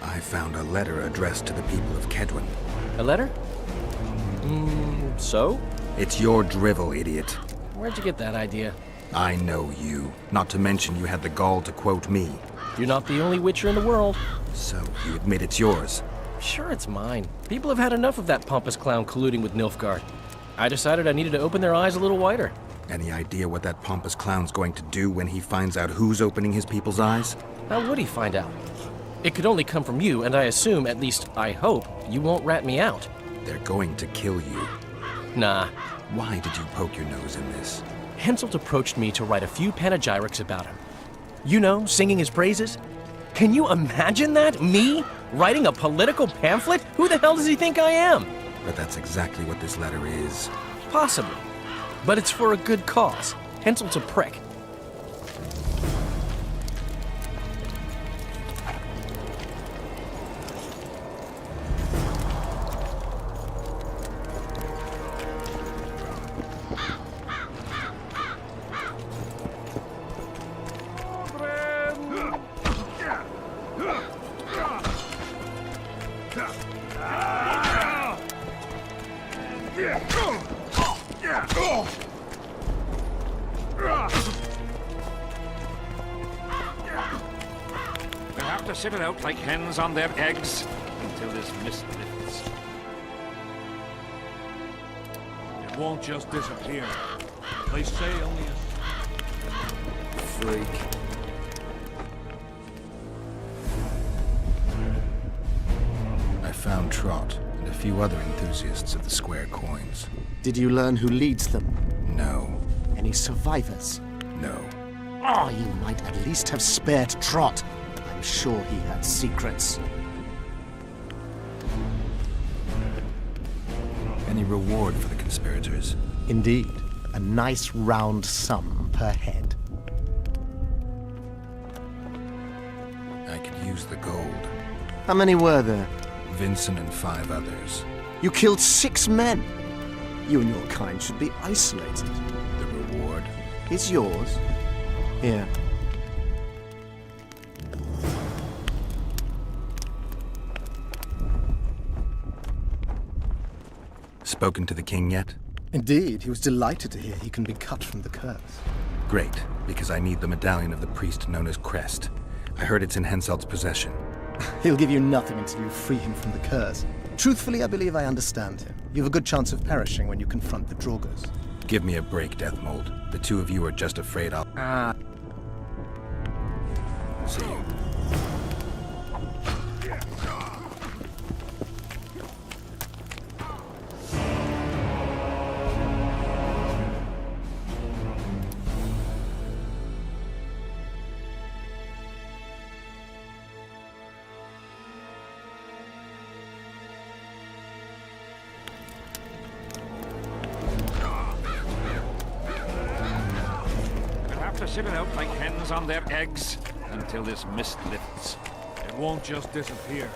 C: I found a letter addressed to the people of Kedwin.
M: A letter? So?
C: It's your drivel, idiot.
M: Where'd you get that idea?
C: I know you. Not to mention you had the gall to quote me.
M: You're not the only witcher in the world.
C: So, you admit it's yours?
M: Sure, it's mine. People have had enough of that pompous clown colluding with Nilfgaard. I decided I needed to open their eyes a little wider.
C: Any idea what that pompous clown's going to do when he finds out who's opening his people's eyes?
M: How would he find out? It could only come from you, and I assume, at least I hope, you won't rat me out.
C: They're going to kill you.
M: Nah.
C: Why did you poke your nose in this?
M: Henselt approached me to write a few panegyrics about him. You know, singing his praises. Can you imagine that? Me? Writing a political pamphlet? Who the hell does he think I am?
C: But that's exactly what this letter is.
M: Possibly. But it's for a good cause. Henselt's a prick.
A: We'll have to sit it out like hens on their eggs until this mist lifts.
J: It won't just disappear. They say only a
C: freak. I found Trot and a few other enthusiasts of the square coins.
D: Did you learn who leads them?
C: No.
D: Any survivors?
C: No.
D: Oh, you might at least have spared Trot. I'm sure he had secrets.
C: Any reward for the conspirators?
D: Indeed. A nice round sum per head.
C: I could use the gold.
D: How many were there?
C: Vincent and 5 others.
D: You killed 6 men. You and your kind should be isolated.
C: The reward
D: is yours. Here.
C: Spoken to the king yet?
D: Indeed, he was delighted to hear he can be cut from the curse.
C: Great, because I need the medallion of the priest known as Crest. I heard it's in Henselt's possession.
D: He'll give you nothing until you free him from the curse. Truthfully, I believe I understand him. You have a good chance of perishing when you confront the Draugrs.
C: Give me a break, Deathmold. The two of you are just afraid I'll... See you.
A: Sit it out like hens on their eggs until this mist lifts.
J: It won't just disappear.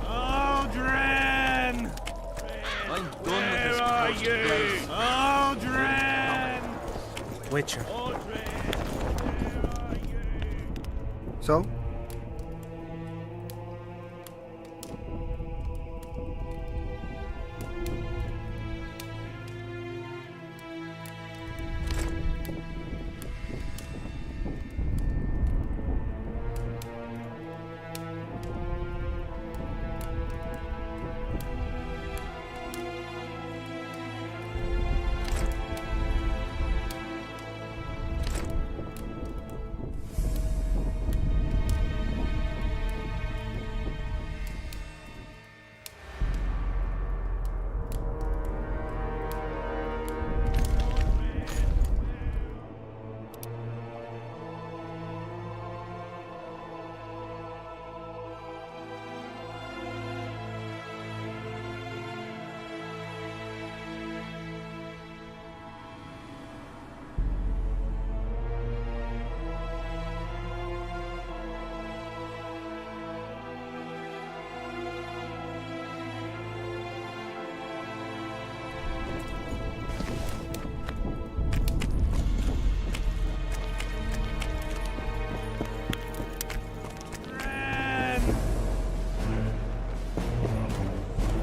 K: Aldrin!
J: I'm done with this.
K: Where are you? Aldrin!
F: Witcher. So?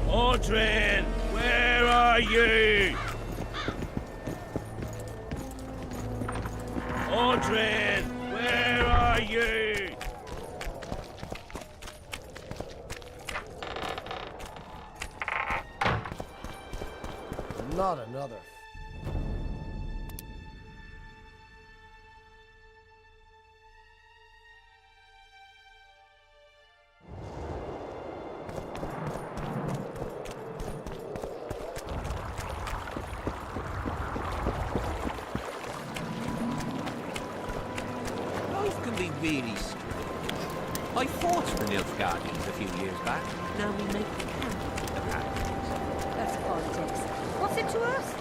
K: Aldrin, where are you?
O: Mordred, where are you?
I: Not another.
E: Life can be really strange. I fought the Nilfgaardians a few years back. Now we make camp.
N: That's politics. What's it to us?